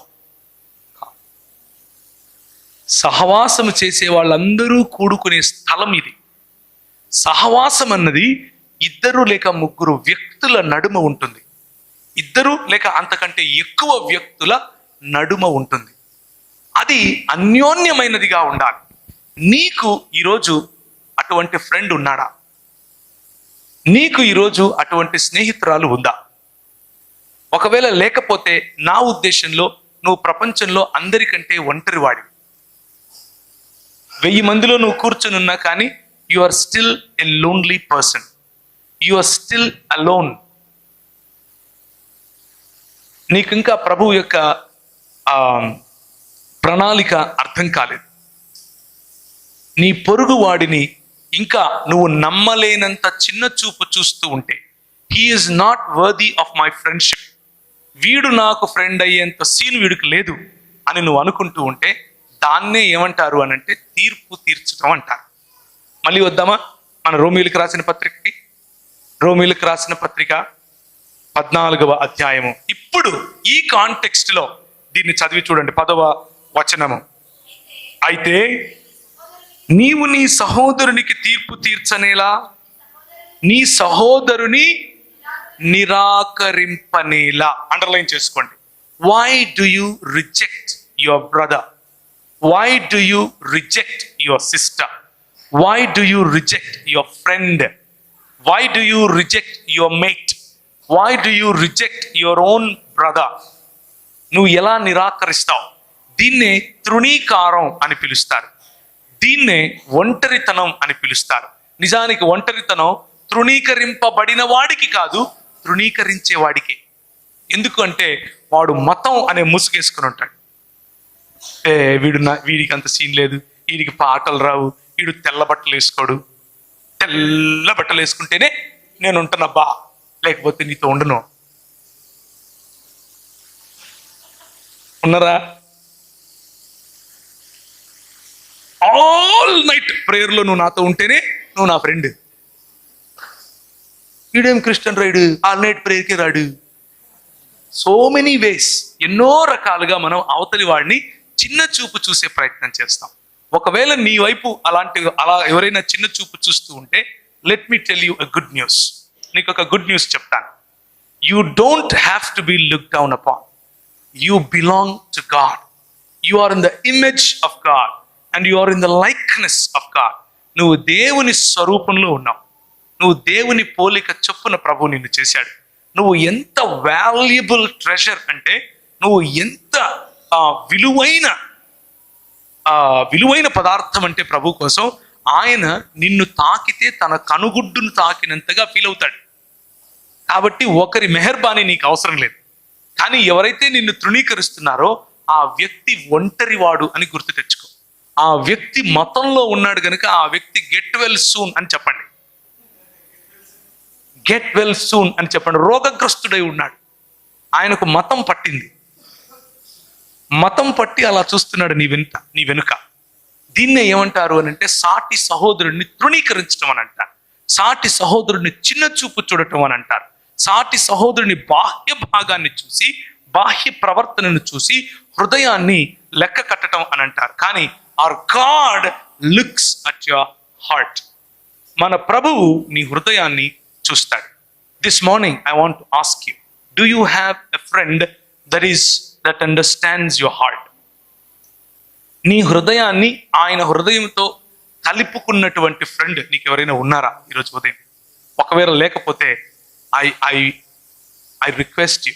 సహవాసం చేసే వాళ్ళందరూ కూడుకునే స్థలం ఇది. సహవాసం అన్నది 2 లేక 3 వ్యక్తుల నడుమ ఉంటుంది. 2 లేక అంతకంటే ఎక్కువ వ్యక్తుల నడుమ ఉంటుంది. అది అన్యోన్యమైనదిగా ఉండాలి. నీకు ఈరోజు అటువంటి ఫ్రెండ్ ఉన్నాడా? నీకు ఈరోజు అటువంటి స్నేహితురాలు ఉందా? ఒకవేళ లేకపోతే నా ఉద్దేశంలో నువ్వు ప్రపంచంలో అందరికంటే ఒంటరివాడి. 1000 మందిలో నువ్వు కూర్చుని ఉన్నా కానీ you are still a lonely person. You are still alone. నీకు ఇంకా ప్రభువు యొక్క ప్రణాళిక అర్థం కాలేదు. నీ పొరుగు వాడిని ఇంకా నువ్వు నమ్మలేనంత చిన్న చూపు చూస్తూ ఉంటే, he is not worthy of my friendship, వీడు నాకు ఫ్రెండ్ అయ్యేంత సీన్ వీడికి లేదు అని నువ్వు అనుకుంటూ ఉంటే దాన్నే ఏమంటారు అని అంటే తీర్పు తీర్చడం అంటారు. మళ్ళీ వద్దామా మన రోమీయులకు రాసిన పత్రికకి? రోమీయులకు రాసిన పత్రిక 14వ అధ్యాయము. ఇప్పుడు ఈ కాంటెక్స్ట్ లో దీన్ని చదివి చూడండి. 10వ వచనము. అయితే నీవు నీ సహోదరునికి తీర్పు తీర్చనేలా, నీ సహోదరుని నిరాకరింపనేలా. అండర్లైన్ చేసుకోండి. Why do you reject your brother? Why do you reject your sister? Why do you reject your friend? Why do you reject your mate? Why do you reject your own brother? నువ్వు ఎలా నిరాకరిస్తావు? దీన్నే తృణీకారం అని పిలుస్తారు. దీన్నే ఒంటరితనం అని పిలుస్తారు. నిజానికి ఒంటరితనం తృణీకరింపబడిన వాడికి కాదు, తృణీకరించే వాడికి. ఎందుకంటే వాడు మతం అనే ముసుగేసుకుని ఉంటాడు. వీడికి అంత సీన్ లేదు, వీడికి పాటలు రావు, వీడు తెల్ల బట్టలు వేసుకోడు, తెల్ల బట్టలు వేసుకుంటేనే నేను ఉంటున్నబ్బా, లేకపోతే నీతో ఉండను. ఉన్నారా? ఆల్ నైట్ ప్రేయర్లో నువ్వు నాతో ఉంటేనే నువ్వు నా ఫ్రెండ్. వీడేం క్రిస్టియన్ రాడు, ఆల్ నైట్ ప్రేయర్కి రాడు. సో మెనీ వేస్, ఎన్నో రకాలుగా మనం అవతలి వాడిని చిన్న చూపు చూసే ప్రయత్నం చేస్తాం. ఒకవేళ నీ వైపు అలా ఎవరైనా చిన్న చూపు చూస్తూ ఉంటే, let me tell you a good news. నీకు ఒక గుడ్ న్యూస్ చెప్తాను. You don't have to be look down upon. You belong to God. You are in the image of God and you are in the likeness of God. నువ్వు దేవుని స్వరూపంలో ఉన్నావు. నువ్వు దేవుని పోలిక చొప్పున ప్రభువు నిన్ను చేశాడు. నువ్వు ఎంత వాల్యుబుల్ ట్రెజర్ అంటే, నువ్వు ఎంత విలువైన పదార్థం అంటే ప్రభు కోసం ఆయన నిన్ను తాకితే తన కనుగుడ్డును తాకినంతగా ఫీల్ అవుతాడు. కాబట్టి ఒకరి మెహర్బానీ నీకు అవసరం లేదు. కానీ ఎవరైతే నిన్ను తృణీకరిస్తున్నారో ఆ వ్యక్తి ఒంటరివాడు అని గుర్తు తెచ్చుకో. ఆ వ్యక్తి మతంలో ఉన్నాడు కనుక ఆ వ్యక్తి గెట్ వెల్ సూన్ అని చెప్పండి. గెట్ వెల్ సూన్ అని చెప్పండి. రోగగ్రస్తుడై ఉన్నాడు, ఆయనకు మతం పట్టింది. మతం పట్టి అలా చూస్తున్నాడు నీ వెనుక. దీన్నే ఏమంటారు అని అంటే సాటి సహోదరుడిని తృణీకరించడం అని అంటారు. సాటి సహోదరుడిని చిన్న చూపు చూడటం అని అంటారు. సాటి సహోదరుని బాహ్య భాగాన్ని చూసి, బాహ్య ప్రవర్తనను చూసి హృదయాన్ని లెక్క కట్టడం అని అంటారు. కానీ our God looks at your heart. మన ప్రభువు నీ హృదయాన్ని చూస్తాడు. This morning I want to ask you, do you have a friend that understands your heart? నీ హృదయాన్ని ఆయన హృదయంతో కలుపుకున్నటువంటి ఫ్రెండ్ నీకు ఎవరైనా ఉన్నారా ఈరోజు ఉదయం? ఒకవేళ లేకపోతే I request you,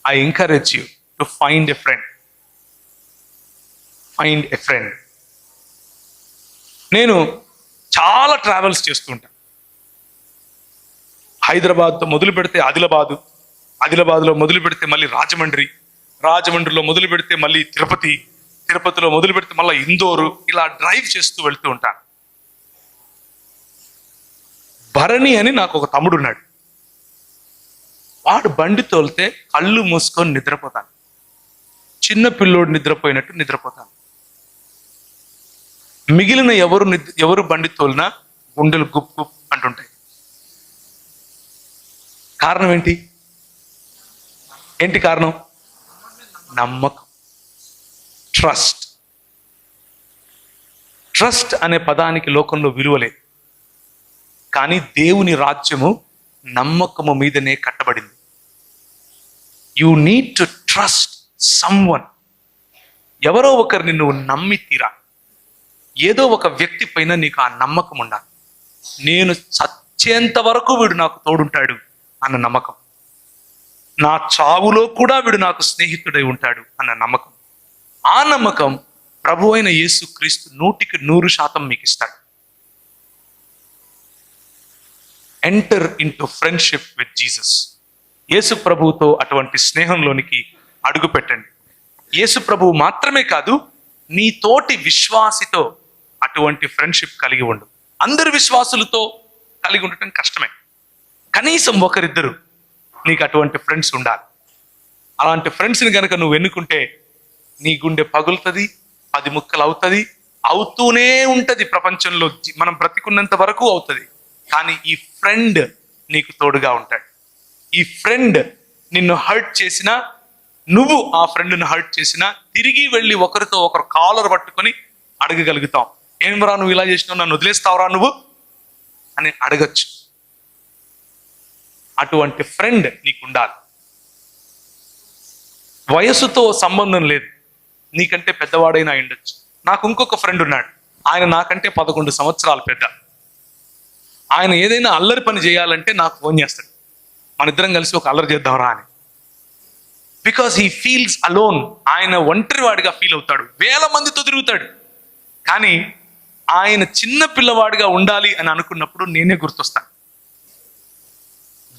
I encourage you to find a friend. Find a friend. నేను చాలా ట్రావెల్స్ చేస్తూ ఉంటాను. హైదరాబాద్తో మొదలు పెడితే ఆదిలాబాద్లో మొదలు పెడితే మళ్ళీ రాజమండ్రిలో మొదలు పెడితే మళ్ళీ తిరుపతిలో మొదలు పెడితే మళ్ళీ ఇందోరు, ఇలా డ్రైవ్ చేస్తూ వెళ్తూ ఉంటాను. భరణి అని నాకు ఒక తమ్ముడు ఉన్నాడు. వాడు బండి తోలితే కళ్ళు మూసుకొని నిద్రపోతాను. చిన్న పిల్లోడు నిద్రపోయినట్టు నిద్రపోతాను. మిగిలిన ఎవరు బండి తోలినా గుండెలు గుప్ గుప్ అంటుంటాయి. కారణం ఏంటి కారణం? నమ్మకం. ట్రస్ట్ అనే పదానికి లోకంలో విలువ లేదు. కానీ దేవుని రాజ్యము నమ్మకము మీదనే కట్టబడింది. You need to trust someone. ఎవరో ఒకరిని నువ్వు నమ్మి తీరా. ఏదో ఒక వ్యక్తి పైన నీకు ఆ నమ్మకం ఉండాలి. నేను చచ్చేంత వరకు వీడు నాకు తోడుంటాడు అన్న నమ్మకం. నా చావులో కూడా వీడు నాకు స్నేహితుడై ఉంటాడు అన్న నమ్మకం. ఆ నమ్మకం ప్రభు అయిన యేసు క్రీస్తు 100% మీకు ఇస్తాడు. Enter into friendship with Jesus. యేసు ప్రభువుతో అటువంటి స్నేహంలోనికి అడుగు పెట్టండి. యేసు ప్రభువు మాత్రమే కాదు, నీ తోటి విశ్వాసితో అటువంటి ఫ్రెండ్షిప్ కలిగి ఉండు. అందరు విశ్వాసులతో కలిగి ఉండటం కష్టమే. కనీసం ఒకరిద్దరు నీకు అటువంటి ఫ్రెండ్స్ ఉండాలి. అలాంటి ఫ్రెండ్స్ని కనుక నువ్వు ఎన్నుకుంటే నీ గుండె పగులుతుంది, 10 ముక్కలు అవుతూనే ఉంటది. ప్రపంచంలో మనం బ్రతికున్నంత వరకు అవుతుంది. కానీ ఈ ఫ్రెండ్ నీకు తోడుగా ఉంటాడు. ఈ ఫ్రెండ్ నిన్ను హర్ట్ చేసినా, నువ్వు ఆ ఫ్రెండ్ను హర్ట్ చేసినా తిరిగి వెళ్ళి ఒకరితో ఒకరు కాలర్ పట్టుకొని అడగగలుగుతాం. ఏమరా నువ్వు ఇలా చేసినావు, నన్ను వదిలేస్తావురా నువ్వు అని అడగచ్చు. అటువంటి ఫ్రెండ్ నీకు ఉండాలి. వయసుతో సంబంధం లేదు. నీకంటే పెద్దవాడైనా ఉండొచ్చు. నాకు ఇంకొక ఫ్రెండ్ ఉన్నాడు. ఆయన నాకంటే 11 సంవత్సరాలు పెద్ద. ఆయన ఏదైనా అల్లరి పని చేయాలంటే నాకు ఫోన్ చేస్తాడు. మన ఇద్దరం కలిసి ఒక అల్లరి చేద్దాంరా అని. Because he feels alone. ఆయన ఒంటరి వాడిగా ఫీల్ అవుతాడు. 1000 మందితో తిరుగుతాడు. కానీ ఆయన చిన్న పిల్లవాడిగా ఉండాలి అని అనుకున్నప్పుడు నేనే గుర్తొస్తాను.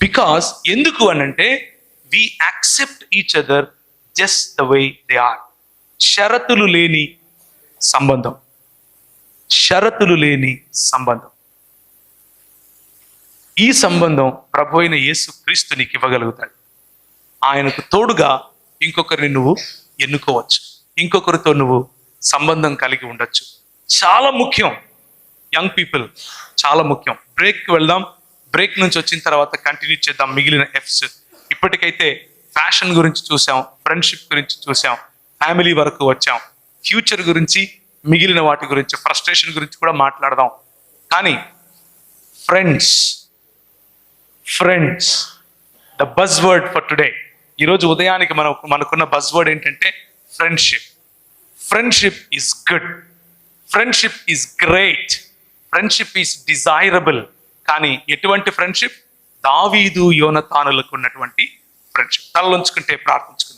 బికాస్ ఎందుకు అనంటే we accept each other just the way they are. షరతులు లేని సంబంధం. ఈ సంబంధం ప్రభు అయిన యేసు క్రీస్తు నీకు ఇవ్వగలుగుతాడు. ఆయనకు తోడుగా ఇంకొకరిని నువ్వు ఎన్నుకోవచ్చు. ఇంకొకరితో నువ్వు సంబంధం కలిగి ఉండొచ్చు. చాలా ముఖ్యం. యంగ్ పీపుల్ చాలా ముఖ్యం. బ్రేక్కి వెళ్దాం. బ్రేక్ నుంచి వచ్చిన తర్వాత కంటిన్యూ చేద్దాం మిగిలిన ఎఫ్స్. ఇప్పటికైతే ఫ్యాషన్ గురించి చూసాం, ఫ్రెండ్షిప్ గురించి చూసాం, ఫ్యామిలీ వరకు వచ్చాం. ఫ్యూచర్ గురించి, మిగిలిన వాటి గురించి, ఫ్రస్ట్రేషన్ గురించి కూడా మాట్లాడదాం. కానీ friends the buzz word for today. ఈరోజు ఉదయానికి మనకున్న బజ్ వర్డ్ ఏంటంటే friendship is good, friendship is great, friendship is desirable. కానీ ఎటువంటి ఫ్రెండ్షిప్? దావీదు యోనతానులకు ఉన్నటువంటి ఫ్రెండ్షిప్. తలలోంచుకుంటే ప్రార్థించుకుందాం.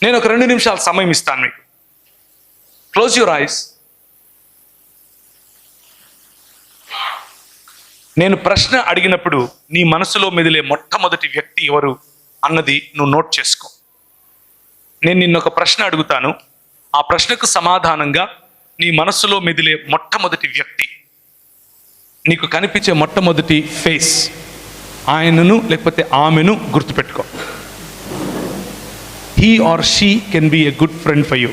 నేను ఒక 2 నిమిషాలు సమయం ఇస్తాను మీకు. Close your eyes. నేను ప్రశ్న అడిగినప్పుడు నీ మనసులో మెదిలే మొట్టమొదటి వ్యక్తి ఎవరు అన్నది నువ్వు నోట్ చేసుకో. నేను నిన్న ఒక ప్రశ్న అడుగుతాను. ఆ ప్రశ్నకు సమాధానంగా నీ మనసులో మెదిలే మొట్టమొదటి వ్యక్తి, నీకు కనిపించే మొట్టమొదటి ఫేస్, ఆయనను లేకపోతే ఆమెను గుర్తుపెట్టుకో. he or she can be a good friend for you.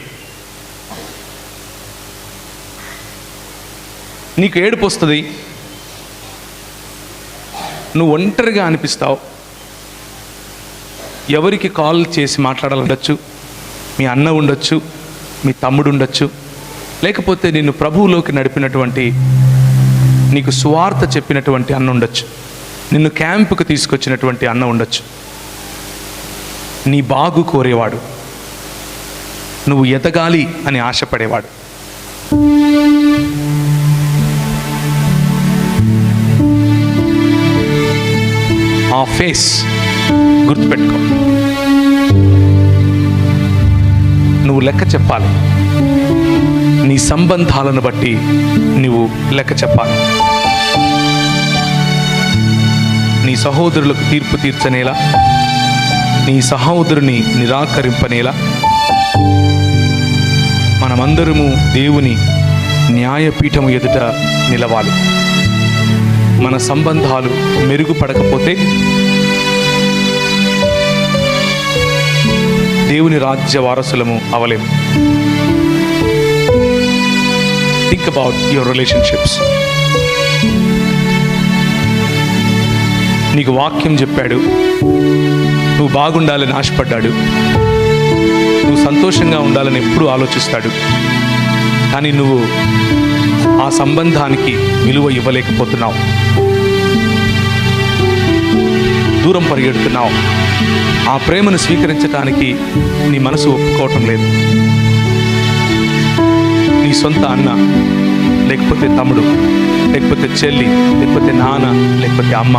నీకు ఏడుపు వస్తుంది, నువ్వు ఒంటరిగా అనిపిస్తావు. ఎవరికి కాల్ చేసి మాట్లాడాలండొచ్చు, మీ అన్న ఉండొచ్చు, మీ తమ్ముడు ఉండొచ్చు, లేకపోతే నిన్ను ప్రభువులోకి నడిపినటువంటి, నీకు సువార్త చెప్పినటువంటి అన్న ఉండొచ్చు, నిన్ను క్యాంపుకు తీసుకొచ్చినటువంటి అన్న ఉండొచ్చు. నీ బాగు కోరేవాడు, నువ్వు ఎదగాలి అని ఆశపడేవాడు. ఆ ఫేస్ గుర్తుపెట్టుకో. నువ్వు లెక్క చెప్పాలి. నీ సంబంధాలను బట్టి నువ్వు లెక్క చెప్పాలి. నీ సహోదరులకు తీర్పు తీర్చనేలా, నీ సహోదరుని నిరాకరింపనేలా మనమందరము దేవుని న్యాయపీఠము ఎదుట నిలవాలి. మన సంబంధాలు మెరుగుపడకపోతే దేవుని రాజ్య వారసులము అవలేము. Think about your relationships. నీకు వాక్యం చెప్పాడు, నువ్వు బాగుండాలని ఆశపడ్డాడు, నువ్వు సంతోషంగా ఉండాలని ఎప్పుడూ ఆలోచిస్తాడు. కానీ నువ్వు ఆ సంబంధానికి విలువ ఇవ్వలేకపోతున్నావు, దూరం పరిగెడుతున్నావు. ఆ ప్రేమను స్వీకరించడానికి నీ మనసు ఒప్పుకోవటం లేదు. నీ సొంత అన్న, లేకపోతే తమ్ముడు, లేకపోతే చెల్లి, లేకపోతే నాన్న, లేకపోతే అమ్మ,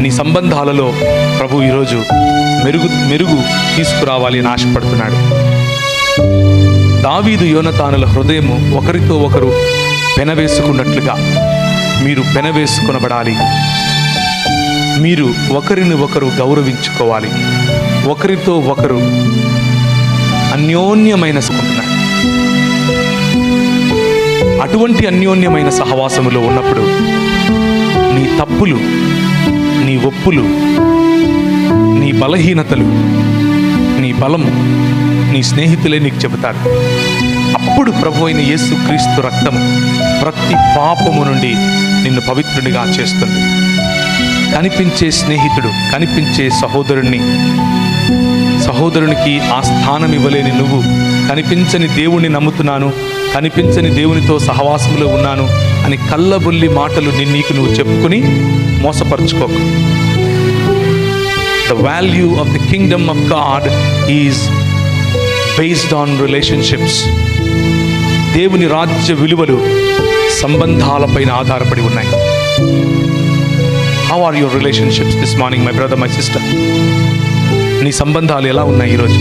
నీ సంబంధాలలో ప్రభు ఈరోజు మెరుగు తీసుకురావాలి అని ఆశపడుతున్నాడు. దావీదు యోనతానుల హృదయము ఒకరితో ఒకరు పెనవేసుకున్నట్లుగా మీరు పెనవేసుకొనబడాలి. మీరు ఒకరిని ఒకరు గౌరవించుకోవాలి. ఒకరితో ఒకరు అన్యోన్యమైన సుకుంటున్నారు. అటువంటి అన్యోన్యమైన సహవాసములో ఉన్నప్పుడు నీ తప్పులు, నీ ఒప్పులు, నీ బలహీనతలు, నీ బలము నీ స్నేహితులే నీకు చెబుతారు. అప్పుడు ప్రభు అయిన యేసుక్రీస్తు రక్తము ప్రతి పాపము నుండి నిన్ను పవిత్రునిగా చేస్తుంది. కనిపించే స్నేహితుడు, కనిపించే సహోదరునికి ఆ స్థానం ఇవ్వలేని నువ్వు కనిపించని దేవుణ్ణి నమ్ముతున్నాను, కనిపించని దేవునితో సహవాసంలో ఉన్నాను అని కళ్ళబుల్లి మాటలు నీకు నువ్వు చెప్పుకుని మోసపరుచుకోకు. The value of the kingdom of God is based on relationships. దేవుని రాజ్య విలువలు సంబంధాలపైన ఆధారపడి ఉన్నాయి. How are your relationships this morning, my brother, my sister? నీ సంబంధాలు ఎలా ఉన్నాయి ఈరోజు?